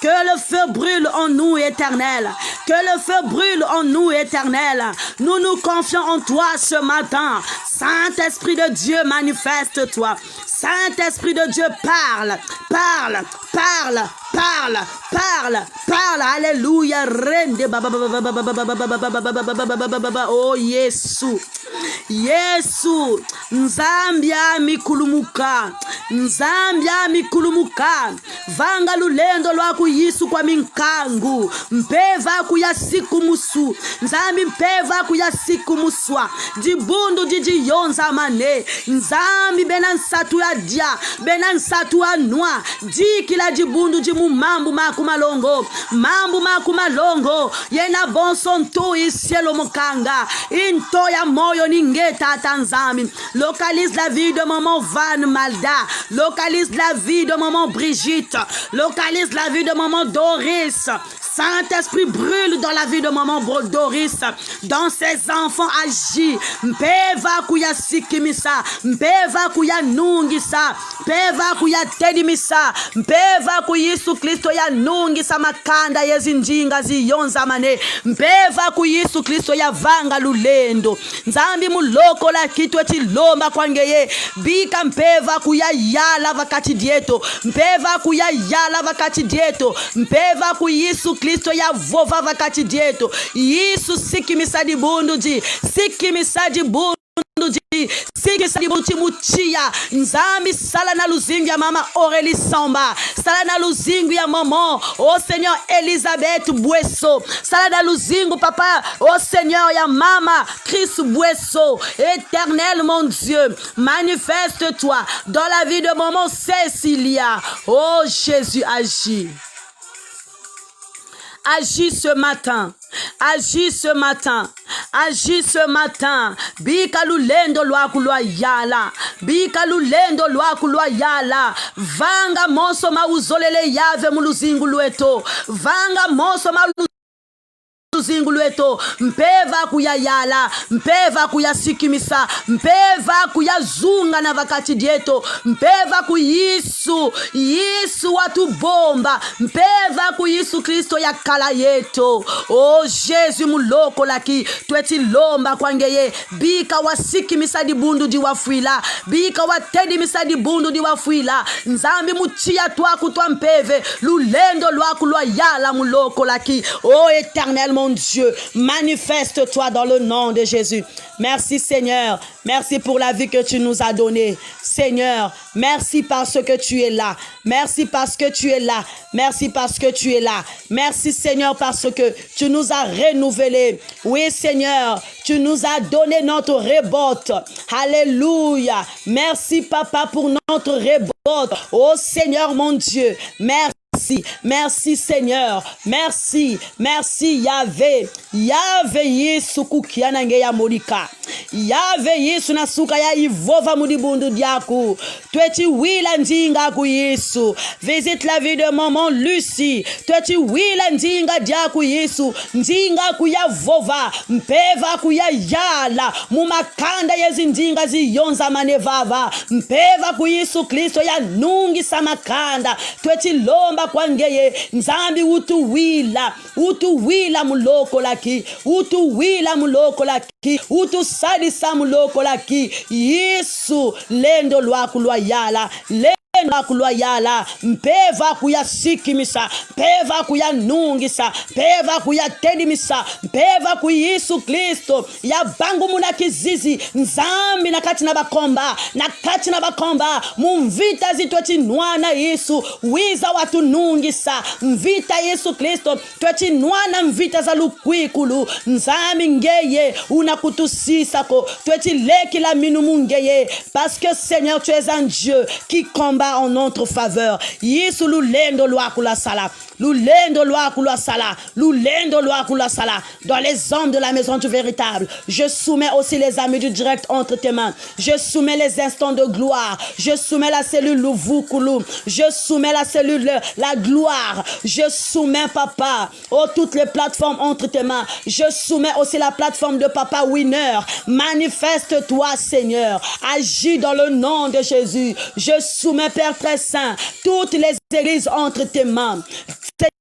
Que le feu brûle en nous, Éternel. Que le feu brûle en nous, Éternel. Nous nous confions en toi ce matin. Saint-Esprit de Dieu, manifeste-toi. Saint-Esprit de Dieu, parle, parle, parle, parle, parle, parle. Alléluia. Oh, Yesu. Yesu. Nzambia mikulumuka. Nzambia mikulumuka. Vanga lulendo lwaku Yesu kwa minkangu. Mpeva kuya siku musu. Nzambi mpeva kuya siku muswa. Dibundu didi yonza mane. Nzambi benansatu ya dia. Benansatu ya nwa. Dikila dibundu dimu mambu makumalongo. Mambu makumalongo. Yena bonson tu isielo mokanga. Into ya moyo ningeta tanzami. Localise la vie de maman Van Malda. Localise la vie de maman Brigitte. Localise la vie de maman Doris. Saint-Esprit brûle dans la vie de maman Doris. Dans ses enfants agis. Mpeva kuya sikimisa. Mpeva kuya nungisa. Mpeva kuya tedimisa. Mpeva kuyisu Kristo ya nungisa makanda yezinjinga ziyonza mane. Mpeva kuyisu Kristo ya vanga lulendo. Nzambi muloko la kitwe chilomba kwangeye. Bika mpeva kuya yala vakati dieto. Mpeva kuya yala vakati dieto. Mpeva kuyisu Kristo ya vova vakati dieto. Yisu sikimisa di bundu ji. Sikimisa di bundu. Mutia Nzambi sala na luzingu ya mama Aurélie Samba, sala na luzingu ya maman oh Seigneur Elisabeth Bouesso, sala na luzingu papa oh Seigneur ya mama Chris Bouesso. Éternel mon Dieu, manifeste-toi dans la vie de maman Cécilia. Oh Jésus, agis. Agis ce matin. Agis ce matin. Agis ce matin. Bika lulendo lwaku lwa yala. Bika lulendo lwaku lwa yala. Vanga moso mauzolele yave muluzingu lweto. Vanga moso luzingu lweto. Mpeva kuya yala. Mpeva kuya sikimisa. Mpeva kuya zunga na vakati dieto. Mpeva kuyisu. Yisu watu bomba. Mpeva kuyisu Kristo ya kala yeto. Oh Jésus muloko laki. Tweti lomba kwangeye. Bika wa sikimisa di bundu di wafuila. Bika wa tedi misa di bundu di wafuila. Nzambi mutia twa kutwa mpeve. Lulendo lwaku lwa yala muloko laki. Oh éternel mon Dieu, manifeste-toi dans le nom de Jésus. Merci Seigneur, merci pour la vie que tu nous as donnée. Seigneur, merci parce que tu es là. Merci parce que tu es là. Merci parce que tu es là. Merci Seigneur parce que tu nous as renouvelés. Oui Seigneur, tu nous as donné notre révolte. Alléluia. Merci Papa pour notre révolte. Oh Seigneur mon Dieu, merci. Merci Seigneur, merci Yahvé, Yahvé Yesu kukiana nge ya molika, Yahvé Yesu nasuka ya ivova mudibundu diaku, tweti wila ndinga ku Yesu, visite la vie de maman Lucie, tweti wila ndinga diaku Yesu, ndinga ku ya vova, mpeva ku ya yala, mumakanda yezi ndinga ziyonza manevava, mpeva ku Yesu Kristo ya nungi samakanda, tweti lomba kwa ngeye, nzambi utu wila muloko laki, utu wila muloko laki, utu sadisa muloko laki, Yesu lendo lwaku lwayala, kulwayala, mpeva kuya sikimisa, mpeva kuya nungisa, mpeva kuya tedimisa, mpeva ku Yesu Kristo ya bangu muna kizizi, nzambi na kati na bakomba, mumvita zitweti nwana Yesu, wiza watu nungisa, mvita Yesu Kristo, tweti nwana mvita za lukwikulu, nzambi ngeye, unakutusisako, tweti leki la minumu ngeye, parce que Seigneur, tu es un Dieu qui combat en notre faveur. Yesu lulendo lwakula sala, lulendo lwakula sala, lulendo lwakula sala. Dans les hommes de la maison du véritable, je soumets aussi les amis du direct entre tes mains. Je soumets les instants de gloire. Je soumets la cellule Louvoukoulou. Je soumets la cellule la gloire. Je soumets papa toutes les plateformes entre tes mains. Je soumets aussi la plateforme de papa Winner. Manifeste-toi Seigneur. Agis dans le nom de Jésus. Je soumets Père très saint toutes les églises entre tes mains.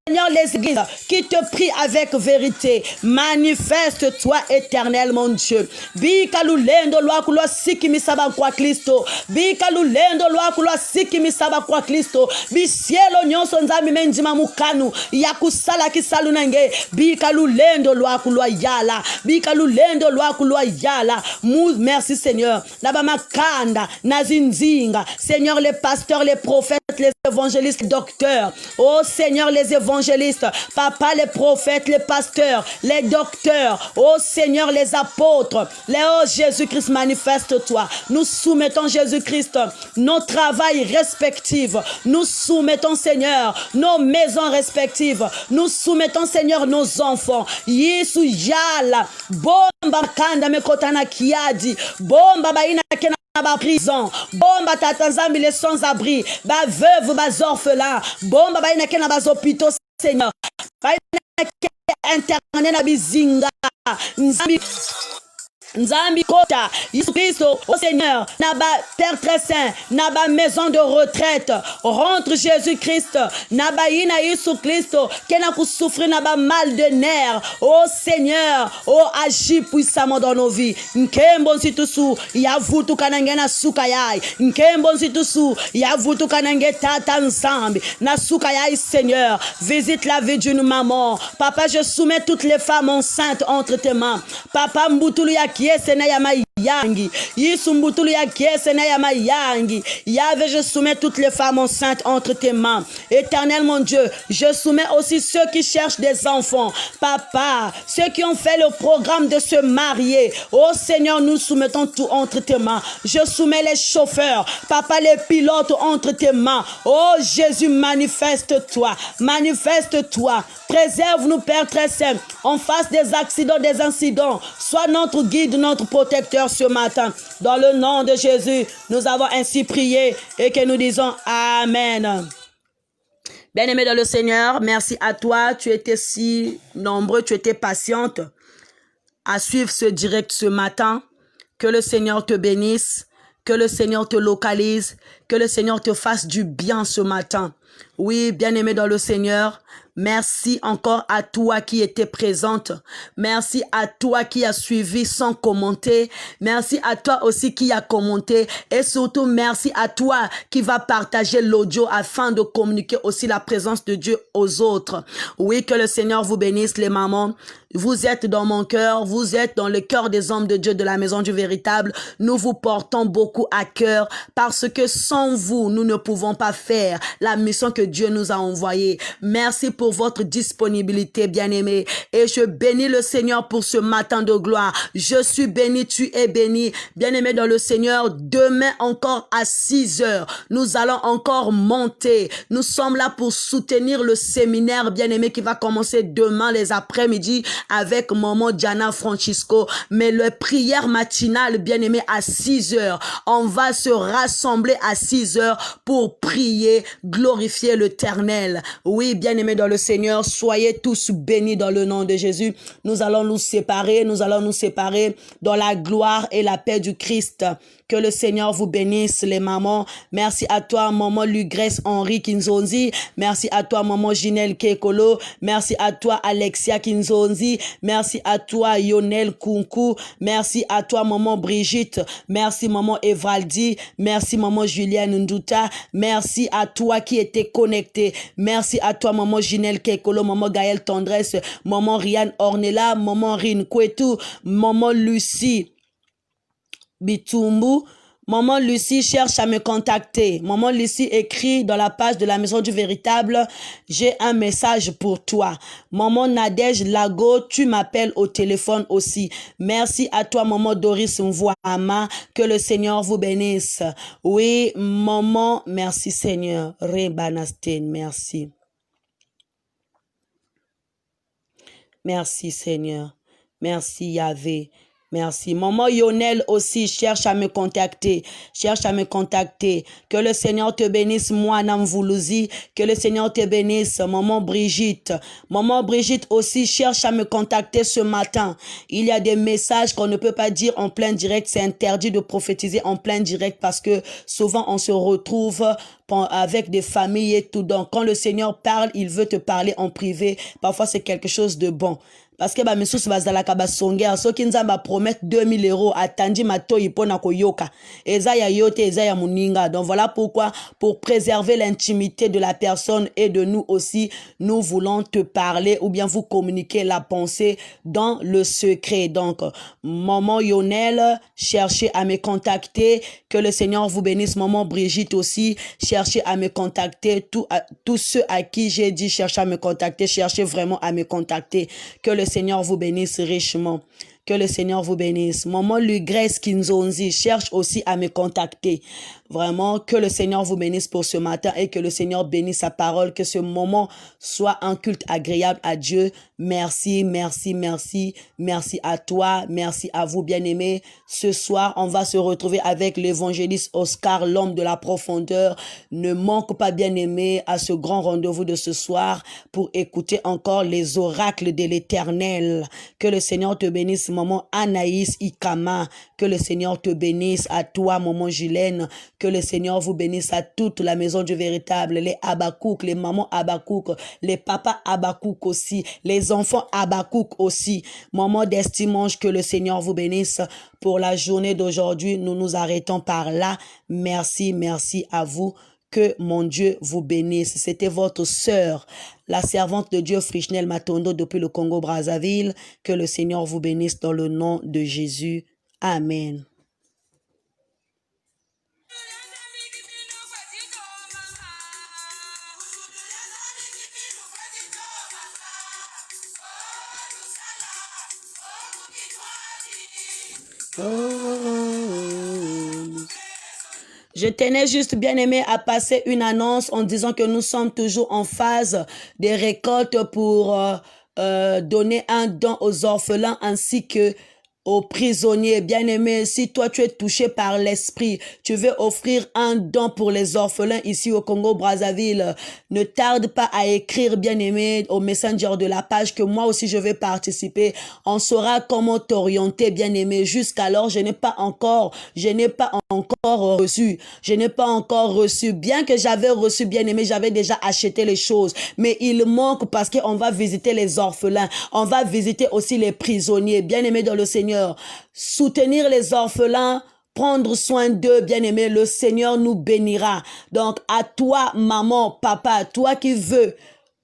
Seigneur, les églises qui te prient avec vérité, manifeste-toi éternel, mon Dieu. Bikalulendo lwakulo sikimisaba kwa Kristo. Bikalulendo lwakulo sikimisaba kwa Kristo. Bisielo nyonso nzambi menjima mukanu yakusala kisalu nange. Bikalulendo lwakulo yala. Bikalulendo lwakulo yala. Merci Seigneur. Naba makanda nazinzinga. Seigneur, les pasteurs, les prophètes, les évangélistes, les docteurs. Oh Seigneur, les évangélistes, papa, les prophètes, les pasteurs, les docteurs, oh Seigneur, les apôtres, oh Jésus-Christ, manifeste-toi. Nous soumettons Jésus-Christ, nos travails respectifs, nous soumettons Seigneur, nos maisons respectives, nous soumettons Seigneur, nos enfants. Yesu yala, bomba kanda mekotana kiadi, bomba baina kena ba prison, bomba tatanzambi les sans-abri, ba veuve, ba orphelins, bomba baina kena ba hôpitaux Seigneur, baina kena interné na bizinga, Nzambi kota, Yesu Christo, au Seigneur, naba Père très saint, naba maison de retraite, rentre Jésus-Christ, naba ina Yesu Christo, kena kusouffrir naba mal de nerfs, oh Seigneur, oh agis puissamment dans nos vies, nkembo nsitusu, yavutu kanange na sukayai, nkembo nsitusu, yavutu kanange tata nzambi, na sukayai Seigneur, visite la vie d'une maman, papa je soumets toutes les femmes enceintes entre tes mains, papa mbutulu yaki Yesena ya mayangi, Yisumbutulu ya kiesena ya mayangi. Yahvé, je soumets toutes les femmes enceintes entre tes mains. Éternel mon Dieu, je soumets aussi ceux qui cherchent des enfants. Papa, ceux qui ont fait le programme de se marier. Oh Seigneur, nous soumettons tout entre tes mains. Je soumets les chauffeurs, papa, les pilotes entre tes mains. Oh Jésus, manifeste-toi, manifeste-toi. Préserve-nous, Père très saint, en face des accidents, des incidents. Sois notre guide, notre protecteur ce matin. Dans le nom de Jésus, nous avons ainsi prié et que nous disons Amen. Bien-aimé dans le Seigneur, merci à toi. Tu étais si nombreux, tu étais patiente à suivre ce direct ce matin. Que le Seigneur te bénisse, que le Seigneur te localise, que le Seigneur te fasse du bien ce matin. Oui, bien-aimé dans le Seigneur, merci encore à toi qui était présente. Merci à toi qui a suivi sans commenter. Merci à toi aussi qui a commenté. Et surtout, merci à toi qui va partager l'audio afin de communiquer aussi la présence de Dieu aux autres. Oui, que le Seigneur vous bénisse, les mamans. Vous êtes dans mon cœur. Vous êtes dans le cœur des hommes de Dieu de la maison du véritable. Nous vous portons beaucoup à cœur parce que sans vous, nous ne pouvons pas faire la mission mission que Dieu nous a envoyée. Merci pour votre disponibilité, bien-aimés. Et je bénis le Seigneur pour ce matin de gloire. Je suis béni, tu es béni. Bien-aimé dans le Seigneur, demain encore à 6 heures, nous allons encore monter. Nous sommes là pour soutenir le séminaire, bien-aimé, qui va commencer demain les après-midi avec maman Diana Francisco. Mais le prière matinale, bien-aimé, à 6 heures. On va se rassembler à 6 heures pour prier, glorifier l'Éternel. Oui, bien-aimé dans le Seigneur, soyez tous bénis dans le nom de Jésus. Nous allons nous séparer dans la gloire et la paix du Christ. Que le Seigneur vous bénisse, les mamans. Merci à toi, maman Lugresse Henri Kinzonzi. Merci à toi, maman Ginelle Kekolo. Merci à toi, Alexia Kinzonzi. Merci à toi, Yonel Kunku. Merci à toi, maman Brigitte. Merci, maman Evaldi. Merci, maman Julienne Nduta. Merci à toi qui était connecté. Merci à toi, maman Ginelle Kekolo, maman Gaëlle Tendresse, maman Rianne Ornella, maman Rin Kwetu, maman Lucie Bitumbu. Maman Lucie cherche à me contacter. Maman Lucie écrit dans la page de la Maison du Véritable, j'ai un message pour toi. Maman Nadège Lago, tu m'appelles au téléphone aussi. Merci à toi, maman Doris Mvoama. Que le Seigneur vous bénisse. Oui, maman, merci Seigneur. Rebanasten, merci. Merci Seigneur. Merci Yahvé. Merci. Maman Yonel aussi cherche à me contacter. Que le Seigneur te bénisse, moi, Namvoulouzi. Que le Seigneur te bénisse, maman Brigitte. Maman Brigitte aussi cherche à me contacter ce matin. Il y a des messages qu'on ne peut pas dire en plein direct. C'est interdit de prophétiser en plein direct parce que souvent on se retrouve avec des familles et tout. Donc, quand le Seigneur parle, il veut te parler en privé. Parfois, c'est quelque chose de bon. Parce que ba misusu bazalaka basongea soki nzamba promettre 2000 € atandi matoi pona koyoka eza ya yote eza ya muninga. Donc voilà pourquoi, pour préserver l'intimité de la personne et de nous aussi, nous voulons te parler ou bien vous communiquer la pensée dans le secret. Donc maman Yonel, cherchez à me contacter. Que le Seigneur vous bénisse. Maman Brigitte aussi, cherchez à me contacter. Tous ceux à qui j'ai dit cherchez à me contacter, cherchez vraiment à me contacter. Que le Seigneur vous bénisse richement. Que le Seigneur vous bénisse. Maman Lugresse Kinzonzi cherche aussi à me contacter. Vraiment, que le Seigneur vous bénisse pour ce matin et que le Seigneur bénisse sa parole. Que ce moment soit un culte agréable à Dieu. Merci, merci, merci. Merci à toi. Merci à vous, bien-aimés. Ce soir, on va se retrouver avec l'évangéliste Oscar, l'homme de la profondeur. Ne manque pas, bien-aimé, à ce grand rendez-vous de ce soir pour écouter encore les oracles de l'Éternel. Que le Seigneur te bénisse, maman Anaïs Ikama. Que le Seigneur te bénisse à toi, maman Guylaine. Que le Seigneur vous bénisse à toute la Maison du Véritable, les Abakouk, les mamans Abakouk, les papas Abakouk aussi, les enfants Abakouk aussi. Maman d'Estimange, que le Seigneur vous bénisse pour la journée d'aujourd'hui. Nous nous arrêtons par là. Merci, merci à vous. Que mon Dieu vous bénisse. C'était votre sœur, la servante de Dieu, Frichnel Matondo, depuis le Congo-Brazzaville. Que le Seigneur vous bénisse dans le nom de Jésus. Amen. Je tenais juste, bien aimé, à passer une annonce en disant que nous sommes toujours en phase des récoltes pour donner un don aux orphelins ainsi que aux prisonniers. Bien-aimé, si toi tu es touché par l'esprit, tu veux offrir un don pour les orphelins ici au Congo-Brazzaville, ne tarde pas à écrire, bien-aimé, au messenger de la page que moi aussi je vais participer. On saura comment t'orienter, bien-aimé. Jusqu'alors, je n'ai pas encore reçu. Bien que j'avais reçu, bien-aimé, j'avais déjà acheté les choses. Mais il manque parce qu'on va visiter les orphelins. On va visiter aussi les prisonniers. Bien-aimé dans le Seigneur, soutenir les orphelins, prendre soin d'eux, bien-aimé, le Seigneur nous bénira. Donc, à toi, maman, papa, toi qui veux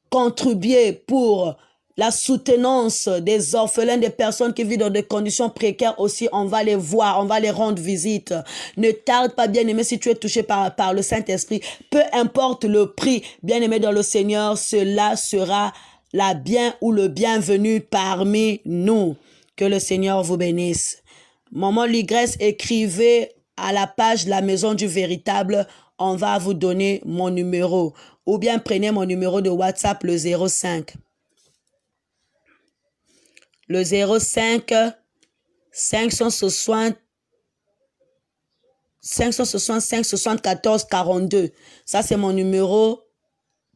contribuer pour la soutenance des orphelins, des personnes qui vivent dans des conditions précaires aussi, on va les voir, on va les rendre visite. Ne tarde pas, bien-aimé, si tu es touché par le Saint-Esprit, peu importe le prix, bien-aimé dans le Seigneur, cela sera la bien ou le bienvenu parmi nous. Que le Seigneur vous bénisse. Maman Ligresse, écrivez à la page La Maison du Véritable, on va vous donner mon numéro. Ou bien prenez mon numéro de WhatsApp, le 05. Le 05 560 565 74 42. Ça, c'est mon numéro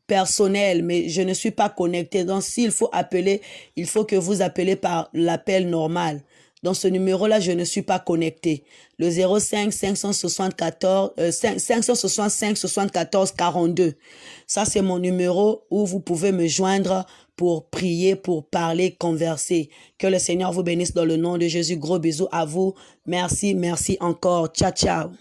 personnel, mais je ne suis pas connecté. Donc, s'il faut appeler, il faut que vous appelez par l'appel normal. Dans ce numéro-là, je ne suis pas connecté. Le 05 565 74 42. Ça, c'est mon numéro où vous pouvez me joindre pour prier, pour parler, converser. Que le Seigneur vous bénisse dans le nom de Jésus. Gros bisous à vous. Merci, merci encore. Ciao, ciao.